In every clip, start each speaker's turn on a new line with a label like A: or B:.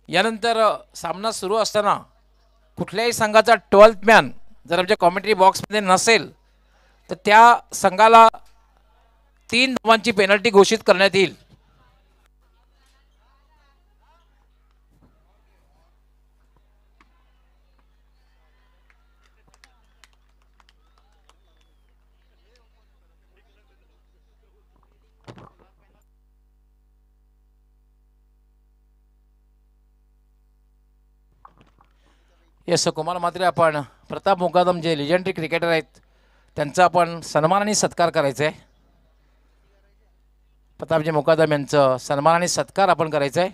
A: यानंतर सामना सुरू असताना कुठल्याही संघाचा 12th मॅन जर आमच्या कॉमेंट्री बॉक्समध्ये नसेल तर त्या संघाला 3 धावांची पेनल्टी घोषित करण्यात येईल. यस कुमार मात्रे, आपण प्रताप मुकादम जे लेजेंडरी क्रिकेटर आहेत त्यांचा आपण सन्मान आणि सत्कार करायचा आहे. प्रतापजी मुकादम यांचं सन्मान आणि सत्कार आपण करायचा आहे.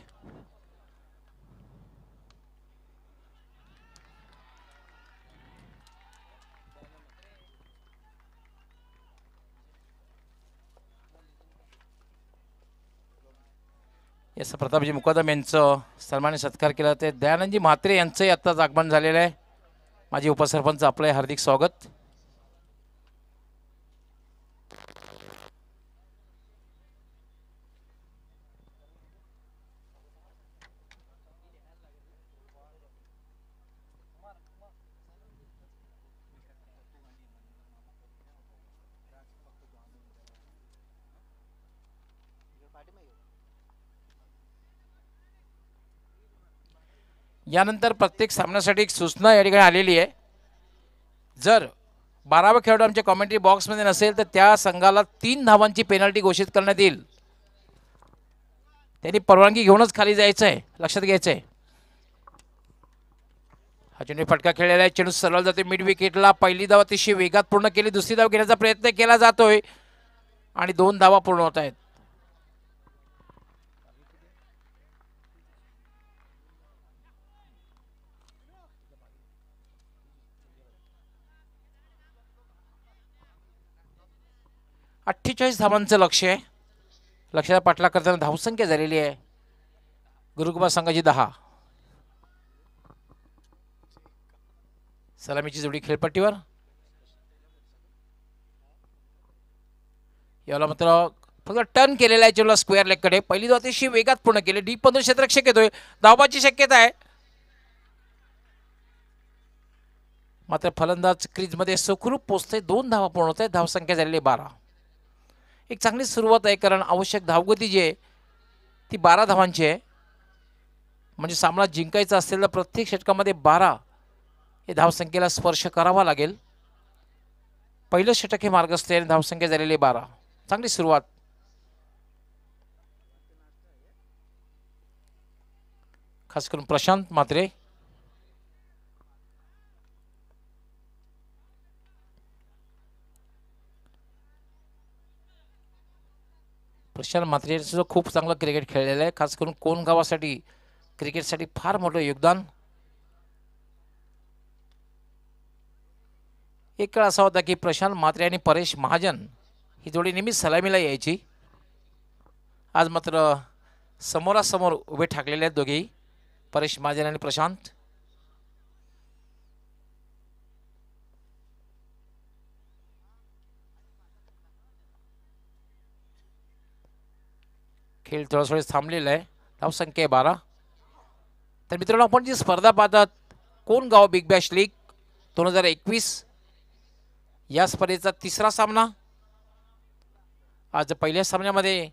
A: यस प्रतापजी मुकादम यांचं सन्मान सत्कार केला. ते दयानंदजी म्हात्रे यांचंही आत्ताच आगमन झालेलं आहे. माजी उपसरपंच आपलं हार्दिक स्वागत. यानंतर प्रत्येक सामन्यासाठी एक सूचना या ठिकाणी आलेली आहे. जर 12वा खेळाडू आमच्या कॉमेंट्री बॉक्समध्ये नसेल तर त्या संघाला 3 धावांची पेनल्टी घोषित करण्यात येईल. त्यांनी परवानगी घेऊनच खाली जायचं आहे, लक्षात घ्यायचं आहे. हा चेंडू फटका खेळलेला आहे. चेंडू सरळ जाते मिड विकेटला. पहिली धाव अतिशय वेगात पूर्ण केली. दुसरी धाव घेण्याचा प्रयत्न केला जातोय आणि 2 धावा पूर्ण होत आहेत. अठ्ठेचाळीस धावांचं लक्ष आहे. लक्षात पाठलाग करताना धावसंख्या झालेली आहे गुरुकुबा संघाची 10. सलामीची जोडी खेळपट्टीवर. याला मात्र फक्त टर्न केलेला आहे चेंडूला स्क्वेअर लेगकडे. पहिली धाव अतिशय वेगात पूर्ण केली. डीप मधून क्षेत्ररक्षक येतोय. धावाची शक्यता आहे मात्र फलंदाज क्रीजमध्ये सुखरूप पोहोचते. 2 धावा पूर्ण होत आहेत. धावसंख्या झालेली 12. एक चांगली सुरुवात आहे कारण आवश्यक धावगती जी आहे ती 12 धावांची आहे. म्हणजे सामना जिंकायचा असेल तर प्रत्येक षटकामध्ये 12 हे धावसंख्येला स्पर्श करावा लागेल. पहिलं षटक हे मार्गस्थ आहे. धावसंख्या झालेली 12. चांगली सुरुवात. खास करून प्रशांत म्हात्रे. प्रशांत म्हात्रे सुद्धा खूप चांगलं क्रिकेट खेळलेलं आहे. खास करून कोण गावासाठी क्रिकेटसाठी फार मोठं योगदान. एक काळ असा होता की प्रशांत म्हात्रे आणि परेश महाजन ही जोडी नेहमीच सलामीला यायची. आज मात्र समोरासमोर उभे ठाकलेले आहेत दोघेही, परेश महाजन आणि प्रशांत. खेळ थोडा थांबलेला आहे. धावसंख्या 12. तर मित्रांनो, आपण जी स्पर्धा पाहतात कोण गाव बिग बॅश लीग 2021 या स्पर्धेचा तिसरा सामना. आज पहिल्या सामन्यामध्ये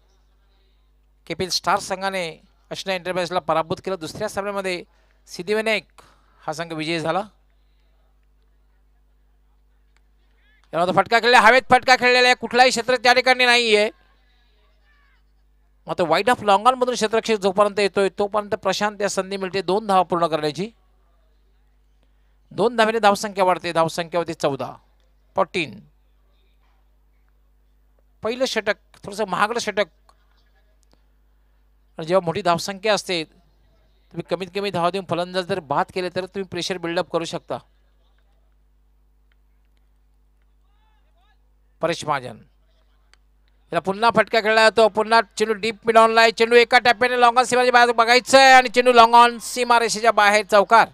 A: केपीएल स्टार संघाने अश्ना एंटरप्राइजला पराभूत केलं. दुसऱ्या सामन्यामध्ये सिद्धिविनायक हा संघ विजयी झाला. यानंतर फटका खेळला. हवेत फटका खेळलेला आहे. कुठलाही क्षेत्र त्या ठिकाणी नाही आहे. मात्र वाईट ऑफ लॉंग ऑन मधून क्षेत्ररक्षक जोपर्यंत येतोय तोपर्यंत प्रशांत या संधी मिळते 2 धावा पूर्ण करण्याची. 2 धावेने धावसंख्या वाढते. धावसंख्या होती 14. पहिलं षटक थोडंसं महागडं षटक. जेव्हा मोठी धावसंख्या असते तुम्ही कमीत कमी धावा देऊन फलंदाज जर बाद केले तर तुम्ही प्रेशर बिल्डअप करू शकता. परेश महाजन याला पुन्हा फटका खेळला जातो. पुन्हा चेंडू डीप मिड ऑनला आहे. चेंडू एका टप्प्याने लॉंग ऑन सीमाच्या बाहेर बघायचं आहे आणि चेंडू लॉंग ऑन सीमा रेषेच्या बाहेर चौकार.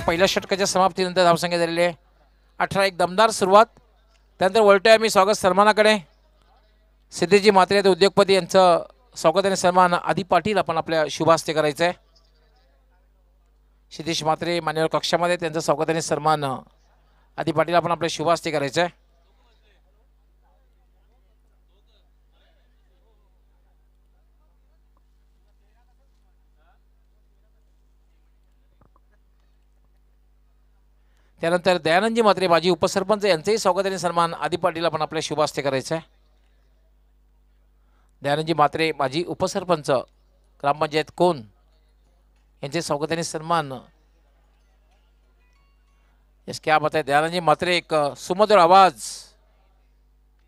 A: पहिल्या षटकाच्या समाप्तीनंतर धावसंख्या झालेली आहे 18. एक दमदार सुरुवात. त्यानंतर वळतोय आम्ही स्वागत सन्मानाकडे. सिद्धेजी म्हात्रे उद्योगपती यांचं स्वागत आणि सन्मान आदी पाटील आपण आपल्या शुभ हस्ते करायचं आहे. सिद्धेश म्हात्रे मान्यवर कक्षामध्ये त्यांचं स्वागत आणि सन्मान आदी पाटील आपण आपल्या शुभ हस्ते करायचं आहे. त्यानंतर दयानंदजी म्हात्रे माजी उपसरपंच यांचंही स्वागत आणि सन्मान आदी पाटील आपण आपल्या शुभ हस्ते करायचं आहे. दयानंदजी म्हात्रे माजी उपसरपंच ग्रामपंचायत कोण यांचे स्वागत आणि सन्मान. यस क्या बात आहे. दयानंदजी म्हात्रे एक सुमधुर आवाज,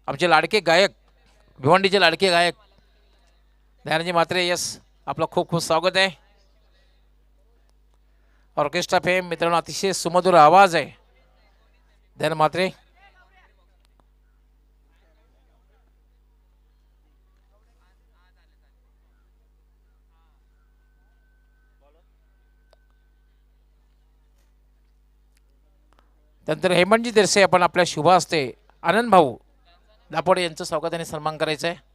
A: आमचे लाडके गायक, भिवंडीचे लाडके गायक दयानंदजी म्हात्रे. यस आपलं खूप खूप स्वागत आहे. ऑर्केस्ट्रा फेम मित्रांनो, अतिशय सुमधुर आवाज आहे दयानंद म्हात्रे. त्यानंतर हेमंतजी देसाई आपण आपल्या शुभ हस्ते आनंद भाऊ दापोडे यांचं स्वागत आणि सन्मान करायचं आहे.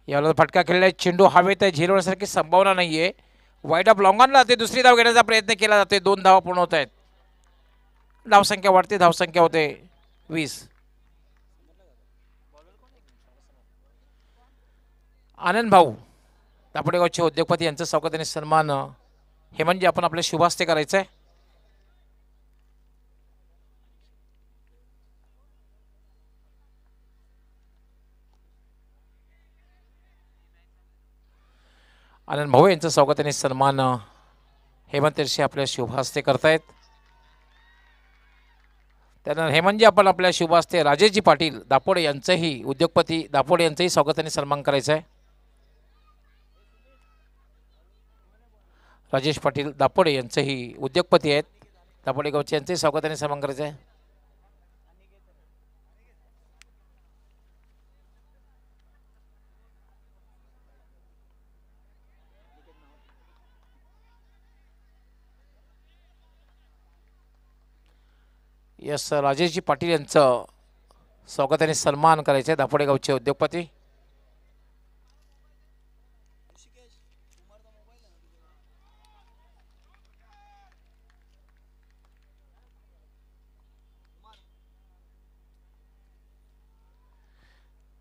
A: याला फटका खेळलाय. चेंडू हवेत आहे, झेलवण्यासारखी संभावना नाहीये. वाईड ऑफ लॉंगॉनला ते दुसरी धाव घेण्याचा प्रयत्न केला जातोय. 2 धावा पूर्ण होत आहेत. धावसंख्या वाढते, धावसंख्या होते 20. आनंद भाऊ दापोडेगावचे उद्योगपती यांचं स्वागत आणि सन्मान हे म्हणजे आपण आपल्या शुभ हस्ते करायचं आहे. आनंद भाऊ यांचं स्वागत आणि सन्मान हेमंत तिरशे आपल्या शुभ हस्ते करतायत. त्यानंतर हेमंतजी आपण आपल्या शुभ हस्ते राजेशजी पाटील दापोडे यांचंही उद्योगपती दापोडे यांचंही स्वागत आणि सन्मान करायचं आहे. राजेश पाटील दापोडे यांचंही उद्योगपती आहेत दापोडे गावचे, यांचंही स्वागत आणि सन्मान करायचं आहे. यस राजेशजी पाटील यांचं स्वागत आणि सन्मान करायचं आहे दापोडे गावचे उद्योगपती.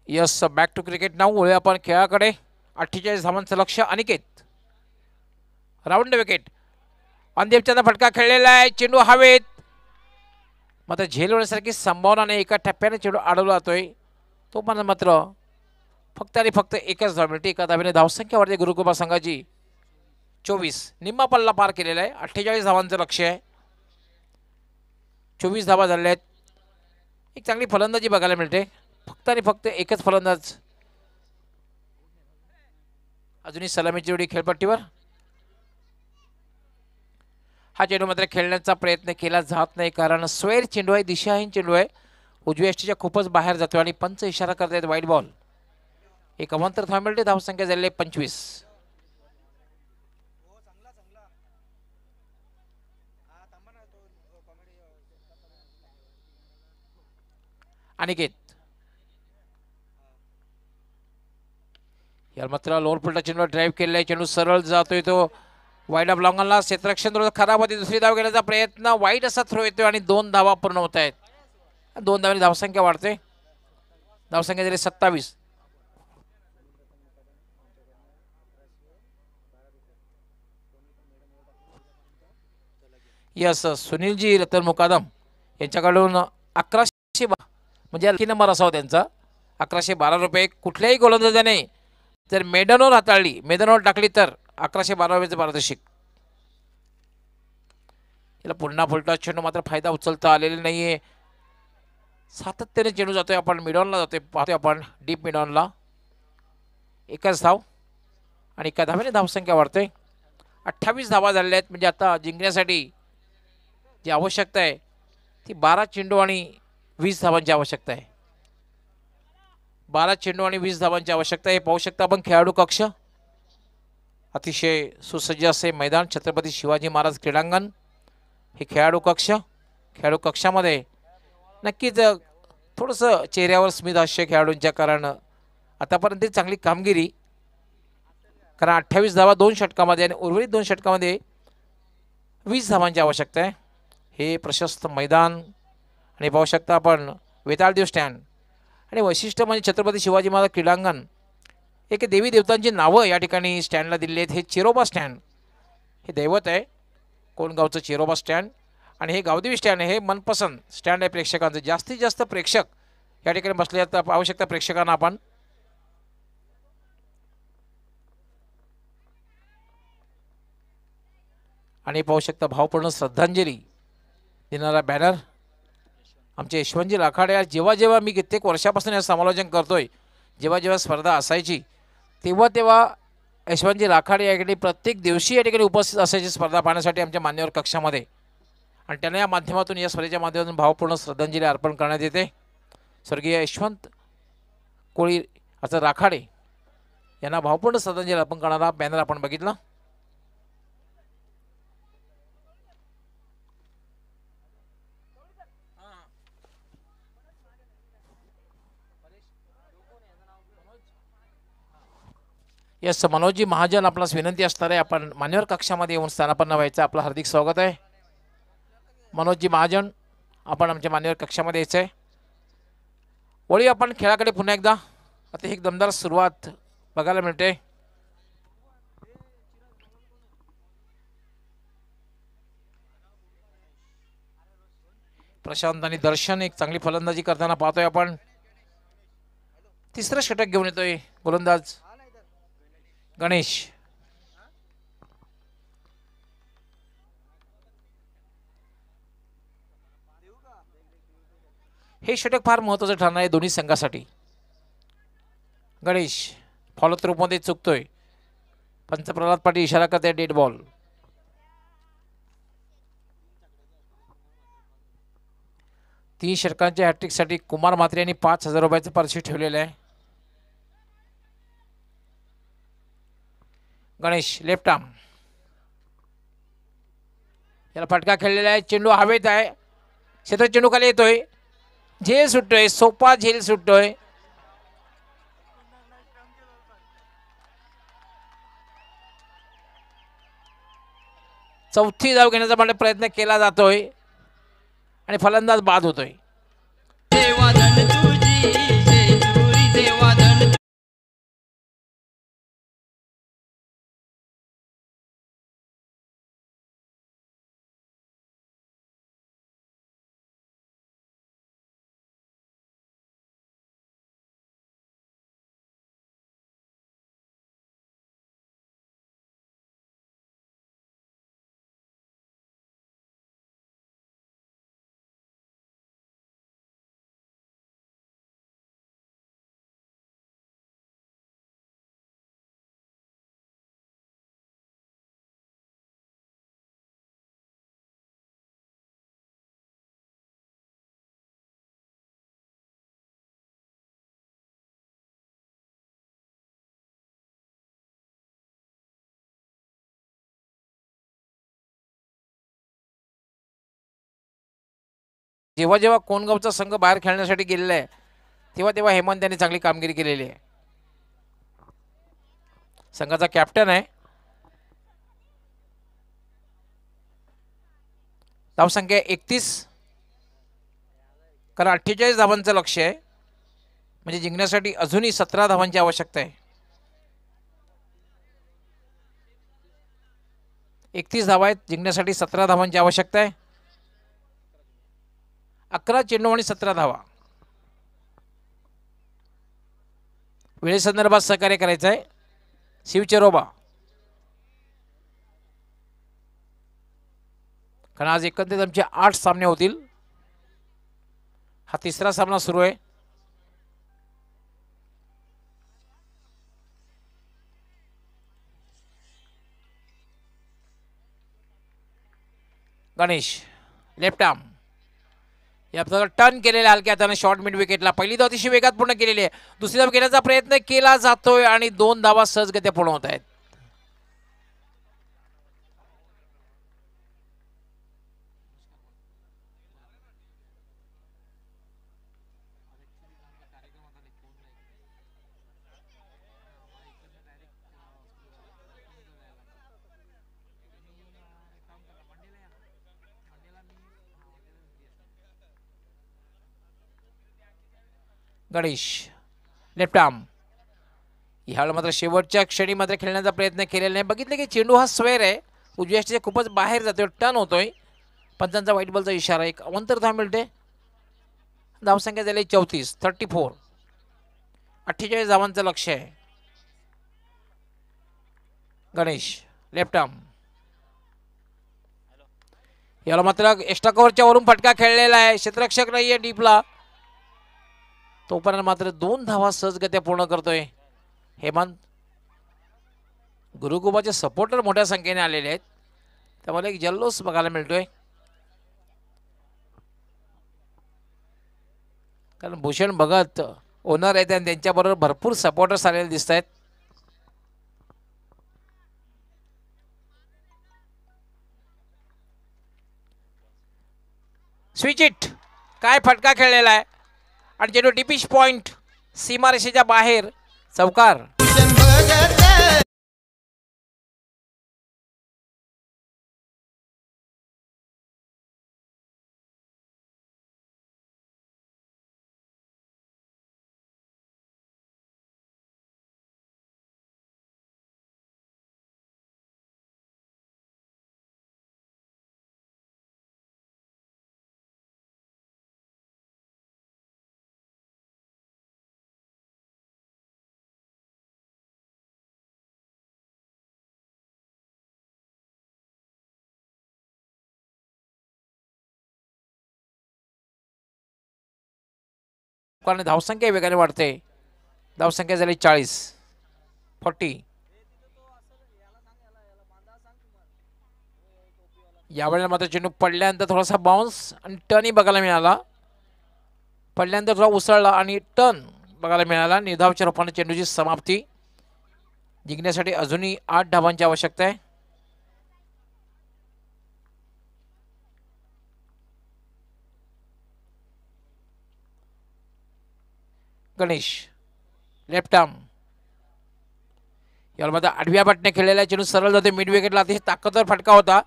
A: यस बॅक टू क्रिकेट नाव. वळूया आपण खेळाकडे. 48 धावांचं लक्ष. Aniket round wicket. अंदेपच्या फटका खेळलेला आहे. चेंडू हवेत, मात्र झेल होण्यासारखी संभावना नाही. एका टप्प्याने चेंडू अडवला जातोय. तो पण मात्र फक्त आणि फक्त एकच धाव मिळते. एका धावेने धावसंख्या वाढते गुरुकृपा संघाची 24. निम्मा पल्ला पार केलेला आहे. 48 धावांचं लक्ष आहे. 24 धावा झालेल्या आहेत. एक चांगली फलंदाजी बघायला मिळते. फक्त आणि फक्त एकच फलंदाज अजूनही सलामीची जोडी खेळपट्टीवर. हा चेंडू मात्र खेळण्याचा प्रयत्न केला जात नाही, कारण स्वेर चेंडू आहे, दिशाहीन चेंडू आहे. उजव्या यष्टीच्या खूपच बाहेर जातोय आणि पंच इशारा करतायत वाईट बॉल. एक अवांतर धाव मिळते. धावसंख्या झालेली आहे 25. अनिकेत यार मात्र लोअर फुलटा चेंडू ड्राईव्ह केलेला आहे. चेंडू सरळ जातोय, तो वाईड ऑफ लॉंगॉनला. क्षेत्ररक्षण थोडं खराब होते. दुसरी धाव घेण्याचा प्रयत्न. वाईट असा थ्रो येतोय आणि 2 धावा पूर्ण होत आहेत. 2 धावांनी धावसंख्या वाढते. धावसंख्या झाली 27. यस सुनीलजी रतन मुकादम यांच्याकडून 1100 म्हणजे आणखी नंबर असावा त्यांचा. 1112 रुपये. कुठल्याही गोलंदाजाने जर मेडनवर हाताळली, मैदानावर टाकली तर 1112 रुपयाचं पारितोषिक. त्याला पुन्हा फुलटॉस चेंडू मात्र फायदा उचलता आलेला नाही आहे. सातत्याने चेंडू जातोय, आपण मिडॉनला जातोय, पाहतोय आपण डीप मिडॉनला. एकच धाव आणि एका धावेने धावसंख्या वाढते. 28 धावा झालेल्या आहेत. म्हणजे आता जिंकण्यासाठी जी आवश्यकता आहे ती 12 चेंडू आणि 20 धावांची आवश्यकता आहे. 12 चेंडू आणि 20 धावांची आवश्यकता आहे. पाहू शकता आपण खेळाडू कक्ष, अतिशय सुसज्ज असे मैदान, छत्रपती शिवाजी महाराज क्रीडांगण. हे खेळाडू कक्ष, खेळाडू कक्षामध्ये नक्कीच थोडंसं चेहऱ्यावर स्मित हास्य खेळाडूंच्या, कारण आतापर्यंत चांगली कामगिरी. कारण 28 धावा 2 षटकामध्ये आणि उर्वरित 2 षटकामध्ये 20 धावांची आवश्यकता आहे. हे प्रशस्त मैदान आणि पाहू शकता आपण वेताळदेव स्टँड. आणि वैशिष्ट्य म्हणजे छत्रपती शिवाजी महाराज क्रीडांगण, एक देवी देवतांची नावं या ठिकाणी स्टँडला दिलेली आहेत. हे चिरोबा स्टँड हे दैवत आहे कोणगावचं चिरोबा स्टँड, आणि हे गावदेवी स्टँड आहे, हे मनपसंत स्टँड आहे प्रेक्षकांचं. जास्तीत जास्त प्रेक्षक या ठिकाणी बसले आहेत. पाहू शकता प्रेक्षकांना आपण. आणि पाहू शकता भावपूर्ण श्रद्धांजली देणारा बॅनर आमचे यशवंतजी राखाडे. जेव्हा जेव्हा मी कित्येक वर्षापासून या समालोचन करतोय, जेव्हा जेव्हा स्पर्धा असायची तेव्हा तेव्हा यशवंतजी राखाडे या ठिकाणी प्रत्येक दिवशी या ठिकाणी उपस्थित असायची स्पर्धा पाहण्यासाठी आमच्या मान्यवर कक्षामध्ये. आणि त्यांना या माध्यमातून, या स्पर्धेच्या माध्यमातून भावपूर्ण श्रद्धांजली अर्पण करण्यात येते. स्वर्गीय यशवंत कोळी असं राखाडे यांना भावपूर्ण श्रद्धांजली अर्पण करणारा बॅनर आपण बघितला. यस, मनोजजी महाजन आपणास विनंती असणार आहे, आपण मान्यवर कक्षामध्ये येऊन स्थानापन्न व्हायचं. आपलं हार्दिक स्वागत आहे मनोजजी महाजन, आपण आमच्या मान्यवर कक्षामध्ये यायचं आहे. वळी आपण खेळाकडे पुन्हा एकदा. आता एक दमदार सुरुवात बघायला मिळते. प्रशांत आणि दर्शन एक चांगली फलंदाजी करताना पाहतोय आपण. तिसरं षटक घेऊन येतोय गोलंदाज गणेश. हे षटक फार महत्त्वाचं ठरणार आहे दोन्ही संघासाठी. गणेश फॉलोथ रूपमध्ये चुकतोय. पंच प्रल्हाद पाटील इशारा करते डेड बॉल. तीन षटकांच्या हॅट्रिकसाठी कुमार म्हात्रे यांनी 5,000 रुपयाचं पारितोषिक ठेवलेलं आहे. गणेश लेफ्ट आर्म, याला फटका खेळलेला आहे. चेंडू हवेत आहे, क्षेत्र चेंडू खाली येतोय, झेल सुटतोय, सोपा झेल सुटतोय. चौथी धाव घेण्याचा प्रयत्न केला जातोय आणि फलंदाज बाद होतोय. जेव्हा जेव्हा कोणगावचा संघ बाहेर खेळण्यासाठी गेलेला आहे तेव्हा तेव्हा हेमंत यांनी चांगली कामगिरी केलेली आहे. संघाचा कॅप्टन आहे. धावसंख्या 31, कारण 48 धावांचं लक्ष्य आहे. म्हणजे जिंकण्यासाठी अजूनही 17 धावांची आवश्यकता आहे. 31 धावा आहेत, जिंकण्यासाठी 17 धावांची आवश्यकता आहे. 11 चेंडू आणि 17 धावा. वेळेसंदर्भात सहकार्य करायचं आहे. शिवचेरोबा कारण आज एकंदरीत आमचे 8 सामने होतील. हा तिसरा सामना सुरू आहे. गणेश लेफ्ट आर्म या टर्न केलेला हलक्या हाताने शॉर्ट मिड विकेटला. पहिली धाव अतिशय वेगात पूर्ण केलेली आहे. दुसरी धाव घेण्याचा प्रयत्न केला जातोय आणि 2 धावा सहजगत्या पूर्ण होत आहेत. गणेश लेफ्ट आर्म ह्यावेळेला मात्र शेवटच्या क्षणी मात्र खेळण्याचा प्रयत्न केलेला नाही. बघितलं की चेंडू हा स्क्वेअर आहे, उजव्या यष्टीच्या खूपच बाहेर जातोय, टर्न होतोय. पंचांचा व्हाईट बॉलचा इशारा. एक अवंतर धाव मिळते. धावसंख्या झाली 34, 34. 48 धावांचं लक्ष आहे. गणेश लेफ्ट आर्म याला मात्र एक्स्ट्रा कव्हरच्या वरून फटका खेळलेला आहे. क्षेत्ररक्षक नाहीये डीपला. तोपर्यंत मात्र 2 धावा सहजगत्या पूर्ण करतोय हेमंत. गुरुकुबाचे सपोर्टर मोठ्या संख्येने आलेले आहेत, त्यामुळे एक जल्लोष बघायला मिळतोय. कारण भूषण भगत ओनर आहेत आणि त्यांच्याबरोबर भरपूर सपोर्टर्स आलेले दिसत आहेत. स्विच इट काय फटका खेळलेला आहे आणि चेंडू डिपिश पॉइंट सीमारेषेच्या बाहेर. चौकार. धावसंख्या वेगाने वाढते. धावसंख्या झाली 40, 40. यावेळेला मात्र चेंडू पडल्यानंतर थोडासा बाउन्स आणि टर्नही बघायला मिळाला. पडल्यानंतर थोडा उसळला आणि टर्न बघायला मिळाला. निर्धावच्या रूपाने चेंडूची समाप्ती. जिंकण्यासाठी अजूनही 8 धावांची आवश्यकता आहे. गणेश लेफ्ट आर्म याला मात्र आडव्या बटने खेळलेला चेंडू सरळ जाते मिड विकेटला. अतिशय ताकदवर फटका होता.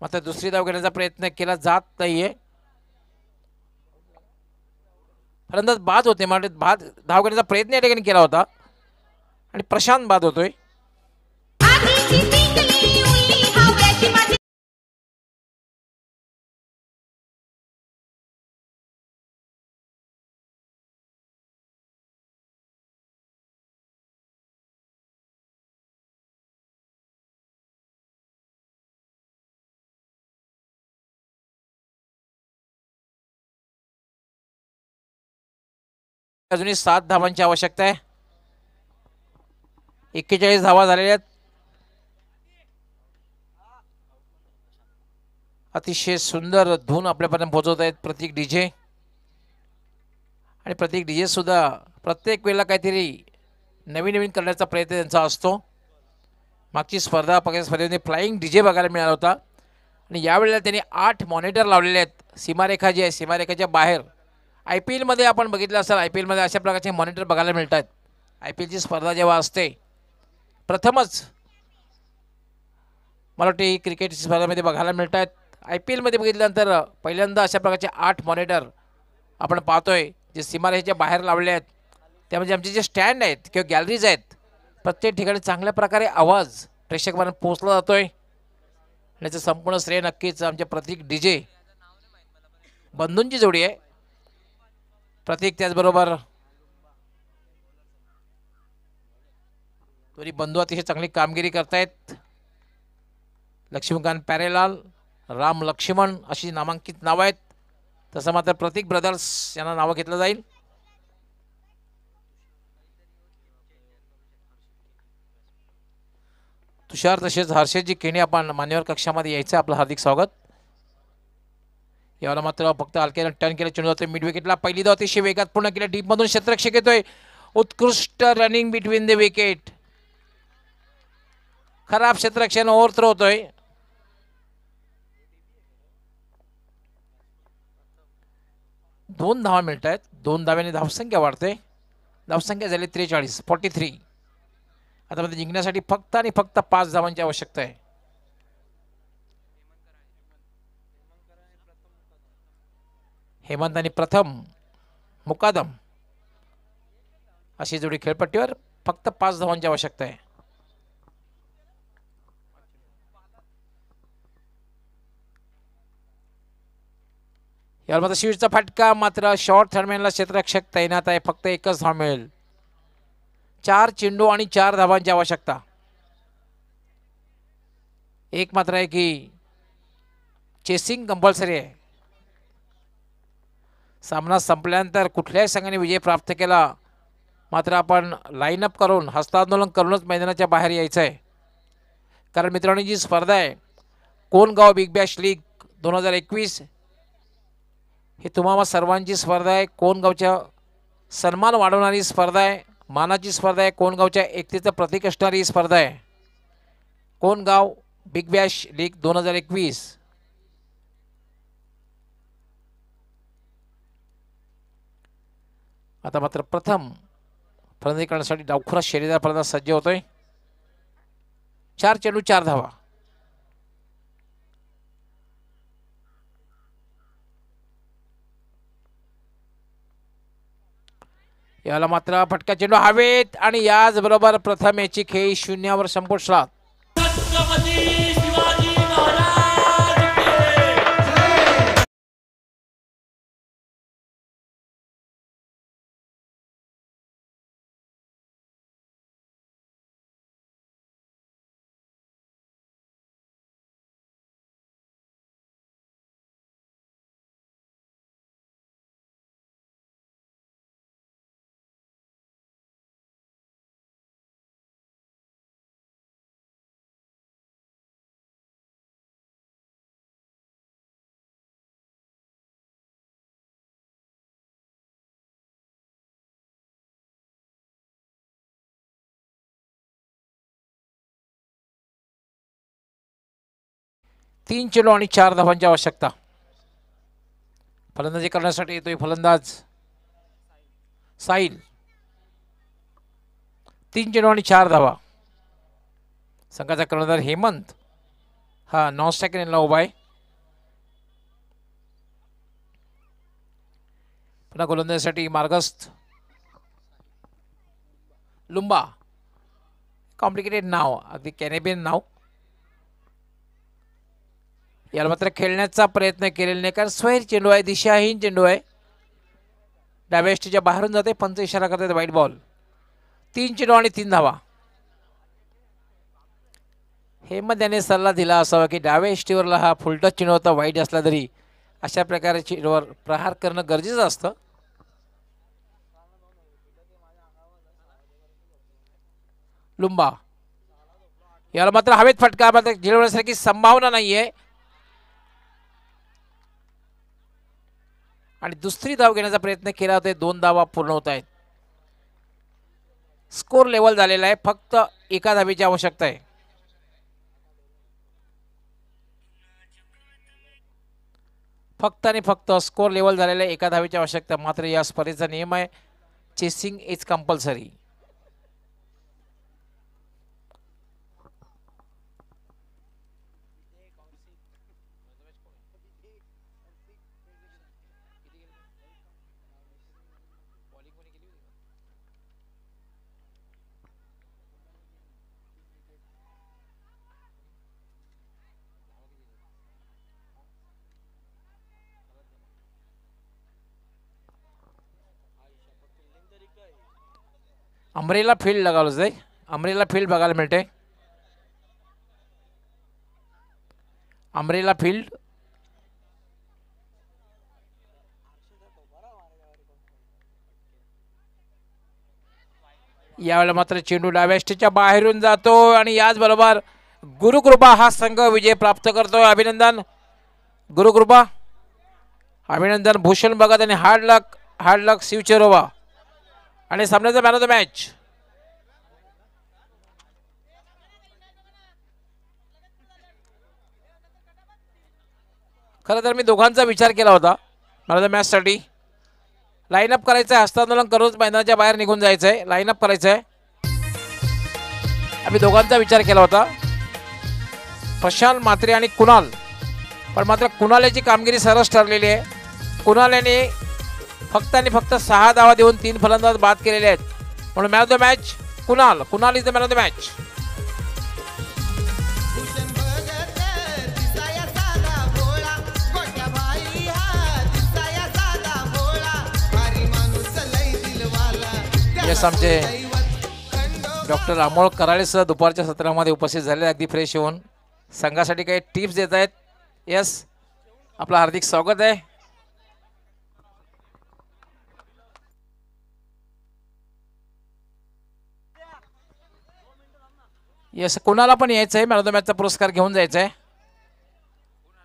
A: मात्र दुसरी धाव घेण्याचा प्रयत्न केला जात नाहीये. फलंदाज बाद होते, बाद धाव घेण्याचा प्रयत्न या ठिकाणी केला होता आणि प्रशांत बाद होतोय. अजूनही 7 धावांची आवश्यकता आहे. 41 धावा झालेल्या आहेत. अतिशय सुंदर धून आपल्यापर्यंत पोहोचवत आहेत प्रतीक डीजे. आणि प्रतीक डीजे सुद्धा प्रत्येक वेळेला काहीतरी नवीन नवीन करण्याचा प्रयत्न त्यांचा असतो. मागची स्पर्धेमध्ये फ्लाइंग डीजे बघायला मिळाला होता आणि यावेळेला त्यांनी 8 मॉनिटर लावलेले आहेत. सीमारेखा जी आहे सीमारेखाच्या बाहेर. IPL मध्ये आपण बघितलं असेल, IPL मध्ये अशा प्रकारचे मॉनिटर बघायला मिळतात. IPL ची स्पर्धा जेव्हा असते प्रथमच मला वाटते क्रिकेट स्पर्धेमध्ये बघायला मिळतात. IPL मध्ये बघितल्यानंतर पहिल्यांदा अशा प्रकारचे 8 मॉनिटर आपण पाहतोय जे सीमारेषेच्या बाहेर लावले आहेत. त्यामध्ये आमचे जे स्टँड आहेत किंवा गॅलरीज आहेत प्रत्येक ठिकाणी चांगल्या प्रकारे आवाज प्रेक्षकांना पोहोचला जातोय. याचं संपूर्ण श्रेय नक्कीच आमचे प्रतीक डीजे बंधूंची जोडी आहे. प्रतीक त्याचबरोबर दोन्ही बंधू अतिशय चांगली कामगिरी करतायत. लक्ष्मीकांत प्यारेलाल, राम लक्ष्मण अशी नामांकित नावं आहेत. तसं मात्र प्रतीक ब्रदर्स यांना नावं घेतलं जाईल. तुषार तसेच हर्षदजी केणे आपण मान्यवर कक्षामध्ये यायचं, आपलं हार्दिक स्वागत. यावेळेला मात्र फक्त हलक्यानं टर्न केलं, चेंडू जातोय मिड विकेटला. पहिली धाव अतिशय वेगात पूर्ण केल्या, डीपमधून क्षेत्ररक्षक येतोय. उत्कृष्ट रनिंग बिटवीन द विकेट. खराब क्षेत्ररक्षण ओव्हरथ्रो होतोय. दोन धावा मिळत आहेत. 2 धाव्याने धावसंख्या वाढते. धावसंख्या झाली 43. आता मध्ये जिंकण्यासाठी फक्त आणि फक्त 5 धावांची आवश्यकता आहे. हेमंत आणि प्रथम मुकादम अशी जोडी खेळपट्टीवर. फक्त 5 धावांची आवश्यकता आहे. यावर मात्र शिवचा फटका, मात्र शॉर्ट थर्डमॅनला क्षेत्ररक्षक तैनात आहे. फक्त एकच धाव मिळेल. 4 चेंडू आणि 4 धावांची आवश्यकता. एक मात्र आहे की चेसिंग कंपल्सरी आहे. सामना संपल्यानंतर कुठल्याही संघाने विजय प्राप्त केला मात्र आपण लाईनअप करून हस्तांदोलन करूनच मैदानाच्या बाहेर यायचं आहे. कारण मित्रांनो, जी स्पर्धा आहे कोणगाव बिग बॅश लीग 2021 ही तुम्हाला सर्वांची स्पर्धा आहे. कोणगावच्या सन्मान वाढवणारी स्पर्धा आहे, मानाची स्पर्धा आहे, कोणगावच्या एकतेचं प्रतीक असणारी स्पर्धा आहे. Kongaon big Bash league 2021. आता मात्र प्रथम फलंदाजी करण्यासाठी डावखुरा शैलीदार फलंदाज सज्ज होतोय. 4 चेंडू 4 धावा. याला मात्र फटका चेंडू हवेत आणि याचबरोबर प्रथम याची खेळी 0वर संपुष्टात. तीन चेंडू आणि 4 धावांची आवश्यकता. फलंदाजी करण्यासाठी येतोय फलंदाज साहिल. 3 चेंडू आणि 4 धावा. संघाचा कर्णधार हेमंत हा नॉन स्ट्रायकर उभा आहे. पुन्हा गोलंदाजीसाठी मार्गस्थ लुंबा. कॉम्प्लिकेटेड नाव, अगदी कॅरेबियन नाव. याला मात्र खेळण्याचा प्रयत्न केलेला नाही, कारण स्वैर चेंडू आहे, दिशाहीन चेंडू आहे. डाव्या एष्टीच्या बाहेरून जाते, पंच इशारा करतात वाईट बॉल. 3 चेंडू आणि 3 धावा. हेमंत याने सल्ला दिला असावा की डाव्या एष्टीवरला हा फुलटच चेंडू होता, वाईट असला तरी अशा प्रकारे चेंडूवर प्रहार करणं गरजेचं असतं. लुंबा. याला मात्र हवेत फटका, मात्र झेलवण्यासारखी संभावना नाहीये. आणि दुसरी धाव घेण्याचा प्रयत्न केला होता. 2 धावा पूर्ण होत आहेत. स्कोर लेवल झालेला आहे. फक्त एका धावेची आवश्यकता आहे. फक्त आणि फक्त स्कोर लेवल झालेला आहे. एका धावेची आवश्यकता. मात्र या स्पर्धेचा नियम आहे chasing is compulsory. Umbrella field लगावलं जाईल. अमरेला फील्ड बघायला मिळते. Umbrella field. यावेळेला मात्र चेंडू डाव्या स्टेजच्या बाहेरून जातो आणि याचबरोबर गुरुकृपा हा संघ विजय प्राप्त करतोय. अभिनंदन गुरुकृपा, अभिनंदन भूषण भगत आणि हार्ड लक शिवचेरोबा आणि सामन्याचा मॅन ऑफ द मॅच. खरं तर मी दोघांचा विचार केला होता मॅन ऑफ द मॅचसाठी. लाईनअप करायचं आहे, हस्तांदोलन करूनच मैदानाच्या बाहेर निघून जायचं आहे, लाईनअप करायचं आहे. आम्ही दोघांचा विचार केला होता, प्रशांत म्हात्रे आणि कुणाल. पण मात्र कुणाल याची कामगिरी सरस ठरलेली आहे. कुणाल याने फक्त आणि फक्त 6 धावा देऊन 3 फलंदाज बाद केलेले आहेत. म्हणून man of the match Kunal. Kunal is the man of the match. Yes, आमचे डॉक्टर अमोल कराळे सर दुपारच्या सत्रामध्ये उपस्थित झाले, अगदी फ्रेश होऊन संघासाठी काही टिप्स देत आहेत. यस, आपलं हार्दिक स्वागत आहे. यस, कुणाला पण यायचं आहे, मॅन ऑफ द मॅचचा पुरस्कार घेऊन जायचा आहे.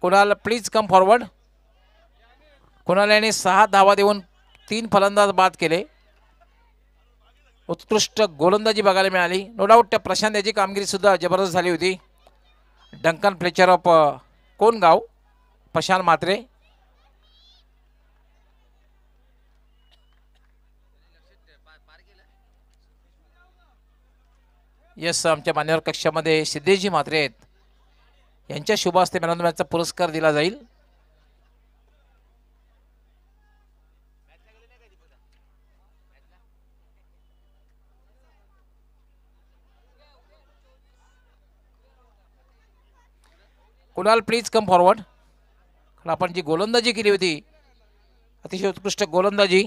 A: Kunal please come forward. Kunal याने 6 धावा देऊन 3 फलंदाज बाद केले. उत्कृष्ट गोलंदाजी बघायला मिळाली. नो डाऊट त्या प्रशांत याची कामगिरी सुद्धा जबरदस्त झाली होती. डंकन Fletcher of Kongaon, Prashant Mhatre. Yes, आमच्या मान्यवर कक्षामध्ये सिद्धेशजी म्हात्रे आहेत, यांच्या शुभ हस्ते मॅन ऑफ द मॅचचा पुरस्कार दिला जाईल. Kunal please come forward. आपण जी गोलंदाजी केली होती, अतिशय उत्कृष्ट गोलंदाजी.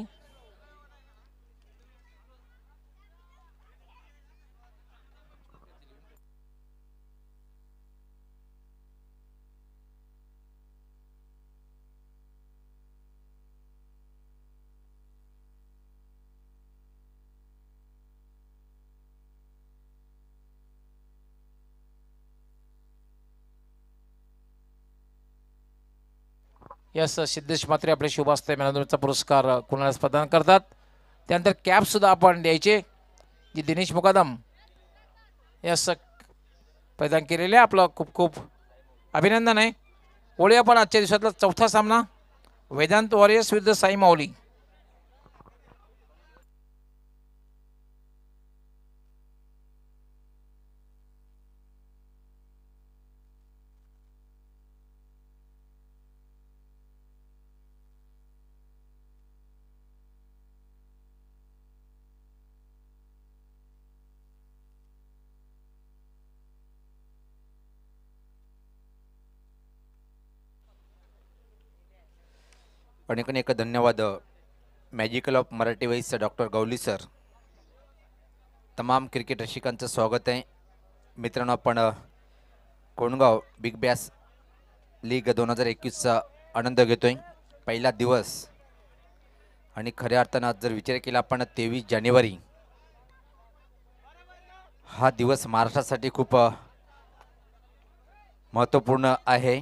A: यस, सिद्धेश म्हात्रे आपले शुभ हस्ते मॅन ऑफ द मॅचचा पुरस्कार कुणालाच प्रदान करतात. त्यानंतर कॅप सुद्धा आपण द्यायचे, जी दिनेश मुकादम यस प्रदान केलेले. आपलं खूप खूप अभिनंदन आहे. ओळी आपण आजच्या दिवसातला चौथा सामना वेदांत वॉरियर्स विरुद्ध साई माऊली.
B: अनेक धन्यवाद magical of Marathi voice doctor Gawali sir. तमाम क्रिकेट रसिकांचं स्वागत आहे. मित्रांनो, आपण कोणगाव बिग बॅस लीग 2021चा आनंद घेतोय. पहिला दिवस आणि खऱ्या अर्थानं जर विचार केला आपण 23 जानेवारी हा दिवस महाराष्ट्रासाठी खूप महत्त्वपूर्ण आहे.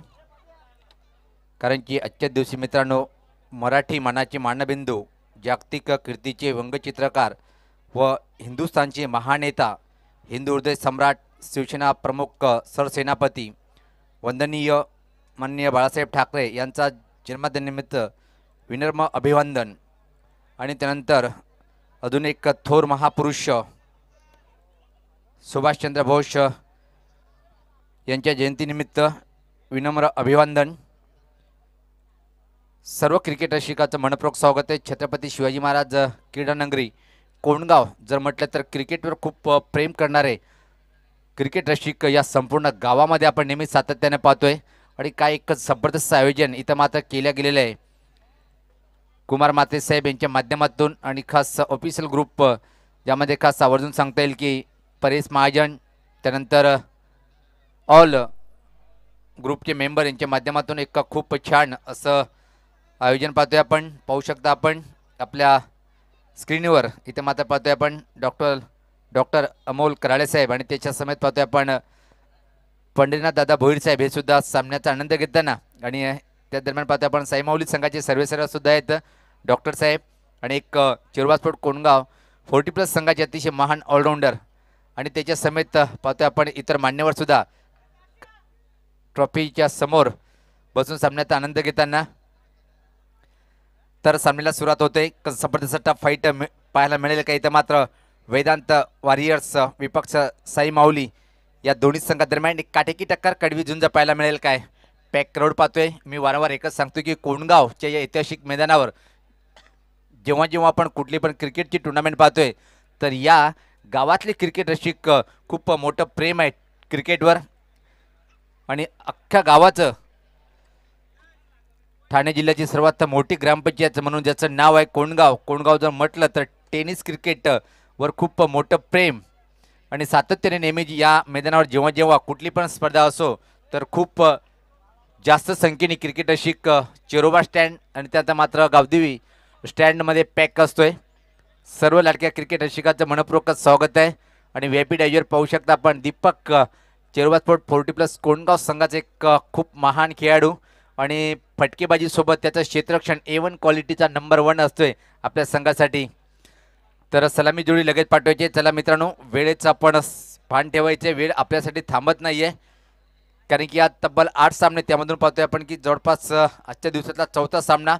B: कारण की आजच्या दिवशी मित्रांनो, मराठी मनाचे मानबिंदू, जागतिक कीर्तीचे व्यंगचित्रकार व हिंदुस्थानचे महानेता, हिंदू हृदय सम्राट, शिवसेना प्रमुख, सरसेनापती वंदनीय माननीय बाळासाहेब ठाकरे यांचा जन्मदिनानिमित्त विनम्र अभिवादन. आणि त्यानंतर अजून एक थोर महापुरुष सुभाषचंद्र बोस यांच्या जयंतीनिमित्त विनम्र अभिवादन. सर्व क्रिकेट रसिकाचं मनपूर्वक स्वागत आहे. छत्रपती शिवाजी महाराज क्रीडा नगरी कोणगाव जर म्हटलं तर क्रिकेटवर खूप प्रेम करणारे क्रिकेट रसिक या संपूर्ण गावामध्ये आपण नेहमी सातत्याने पाहतोय. आणि काय एक जबरदस्त आयोजन इथं मात्र केल्या गेलेलं आहे कुमार म्हात्रे साहेब यांच्या माध्यमातून. आणि खास ऑफिशियल ग्रुप ज्यामध्ये खास आवर्जून सांगता येईल की परेश महाजन, त्यानंतर ऑल ग्रुपचे मेंबर यांच्या माध्यमातून एक खूप छान असं आयोजन पाहतोय आपण. पाहू शकता आपण आपल्या स्क्रीनवर इथे मात्र पाहतोय आपण डॉक्टर अमोल कराळे साहेब आणि त्याच्या समेत पाहतोय आपण पंढरीनाथ दादा भोईर साहेब हे सुद्धा सामन्याचा आनंद घेताना. आणि त्या दरम्यान पाहतोय आपण साईमाऊली संघाचे सर्वेसर्वा सुद्धा आहेत डॉक्टर साहेब आणि एक चिरवा स्पोर्ट कोंडगाव 40+ संघाचे अतिशय महान ऑलराऊंडर आणि त्याच्या समेत पाहतोय आपण इतर मान्यवर सुद्धा ट्रॉफीच्या समोर बसून सामन्याचा आनंद घेताना. तर सामन्याला सुरुवात होते. जबरदस्त टफ फाईट पाहायला मिळेल का इथं मात्र वेदांत वॉरियर्स विपक्ष साई माऊली या दोन्ही संघादरम्यान एक काटेकी टक्कर कडवी झुंज पाहायला मिळेल काय. पॅक क्राऊड पाहतोय. मी वारंवार एकच सांगतो की कोंडगावच्या या ऐतिहासिक मैदानावर जेव्हा जेव्हा आपण कुठली पण क्रिकेटची टुर्नामेंट पाहतोय तर या गावातले क्रिकेट रसिक खूप मोठं प्रेम आहे क्रिकेटवर आणि अख्ख्या गावाचं ठाणे जिल्ह्याची सर्वात मोठी ग्रामपंचायत म्हणून ज्याचं नाव आहे कोंडगाव जर म्हटलं तर टेनिस क्रिकेट वर खूप मोठं प्रेम आणि सातत्याने नेहमी या मैदानावर जेव्हा जेव्हा कुठली पण स्पर्धा असो तर खूप जास्त संख्येने क्रिकेट रसिक चेरोबा स्टँड आणि त्यात मात्र गावदेवी स्टँडमध्ये पॅक असतोय. सर्व लाडक्या क्रिकेट रसिकाचं मनपूर्वक स्वागत आहे. आणि VIP डायजर पाहू शकता आपण दीपक चेरोबा स्पोर्ट 40+ कोंडगाव संघाचे एक खूप महान खेळाडू आणि फटकेबाजीसोबत त्याचं क्षेत्ररक्षण A1 क्वालिटीचा नंबर 1 असतोय आपल्या संघासाठी. तर सलामी जोडी लगेच पाठवायची. चला मित्रांनो, वेळेचं आपण भान ठेवायचे. वेळ आपल्यासाठी थांबत नाही आहे कारण की आज तब्बल 8 सामने त्यामधून पाहतोय आपण की जवळपास आजच्या दिवसातला 4था सामना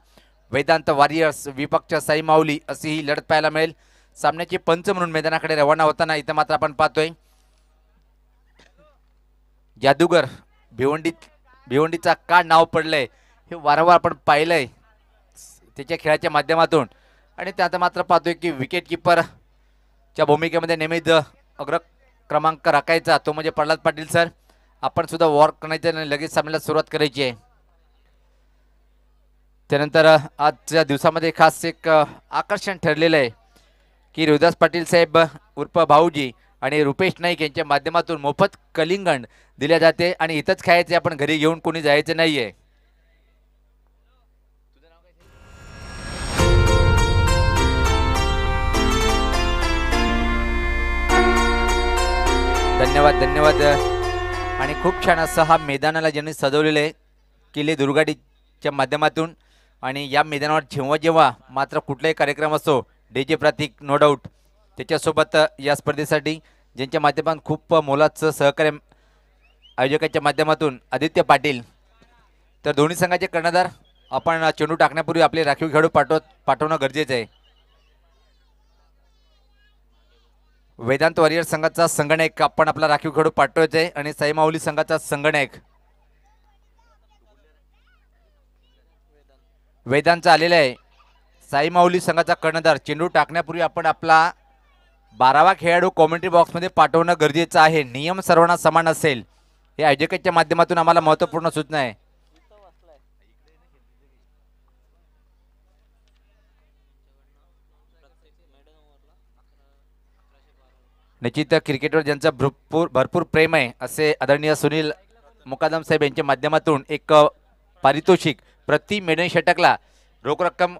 B: वेदांत वॉरियर्स विपक्ष साई माऊली अशी ही लढत पाहायला मिळेल. सामन्याचे पंच म्हणून मैदानाकडे रवाना होताना इथं मात्र आपण पाहतोय जादूगर भिवंडीचा का नाव पडलंय हे वारंवार आपण पाहिलंय त्याच्या खेळाच्या माध्यमातून. आणि त्यात मात्र पाहतोय की विकेट किपरच्या भूमिकेमध्ये नेहमीच अग्र क्रमांक राखायचा तो म्हणजे प्रल्हाद पाटील सर. आपण सुद्धा वॉर करायचं आणि लगेच सामन्याला सुरुवात करायची आहे. त्यानंतर आजच्या दिवसामध्ये खास एक आकर्षण ठरलेलं आहे की रोहिदास पाटील साहेब उर्फ भाऊजी आणि रुपेश नाईक यांच्या माध्यमातून मोफत कलिंगड दिल्या जाते आणि इथंच खायचे, आपण घरी घेऊन कोणी जायचं नाहीये. धन्यवाद. आणि खूप छान असं हा मैदानाला ज्यांनी सजवलेलं आहे किल्ले दुर्गाडीच्या माध्यमातून. आणि या मैदानावर जेव्हा जेव्हा मात्र कुठलाही कार्यक्रम असो DJ प्रतीक नो डाऊट त्याच्यासोबत या स्पर्धेसाठी ज्यांच्या माध्यमातून खूप मोलाचं सहकार्य आयोजकाच्या माध्यमातून आदित्य पाटील. तर दोन्ही संघाचे कर्णधार आपण चेंडू टाकण्यापूर्वी आपले राखीव खेळाडू पाठवणं गरजेचं आहे. वेदांत वॉरियर संघाचा संगणक आपण आपला राखीव खेळाडू पाठवायचा आहे आणि साई माऊली संघाचा संगणक वेदांचा आलेला आहे. साई माऊली संघाचा कर्णधार चेंडू टाकण्यापूर्वी आपण आपला 12वा खेळाडू कॉमेंट्री बॉक्समध्ये पाठवणं गरजेचं आहे. नियम सर्वांना समान असेल हे आयोजकाच्या माध्यमातून आम्हाला महत्त्वपूर्ण सूचना आहे. निश्चित क्रिकेटवर ज्यांचं भरपूर प्रेम आहे असे आदरणीय सुनील मुकादम साहेब यांच्या माध्यमातून एक पारितोषिक प्रति मेडन षटकला रोख रक्कम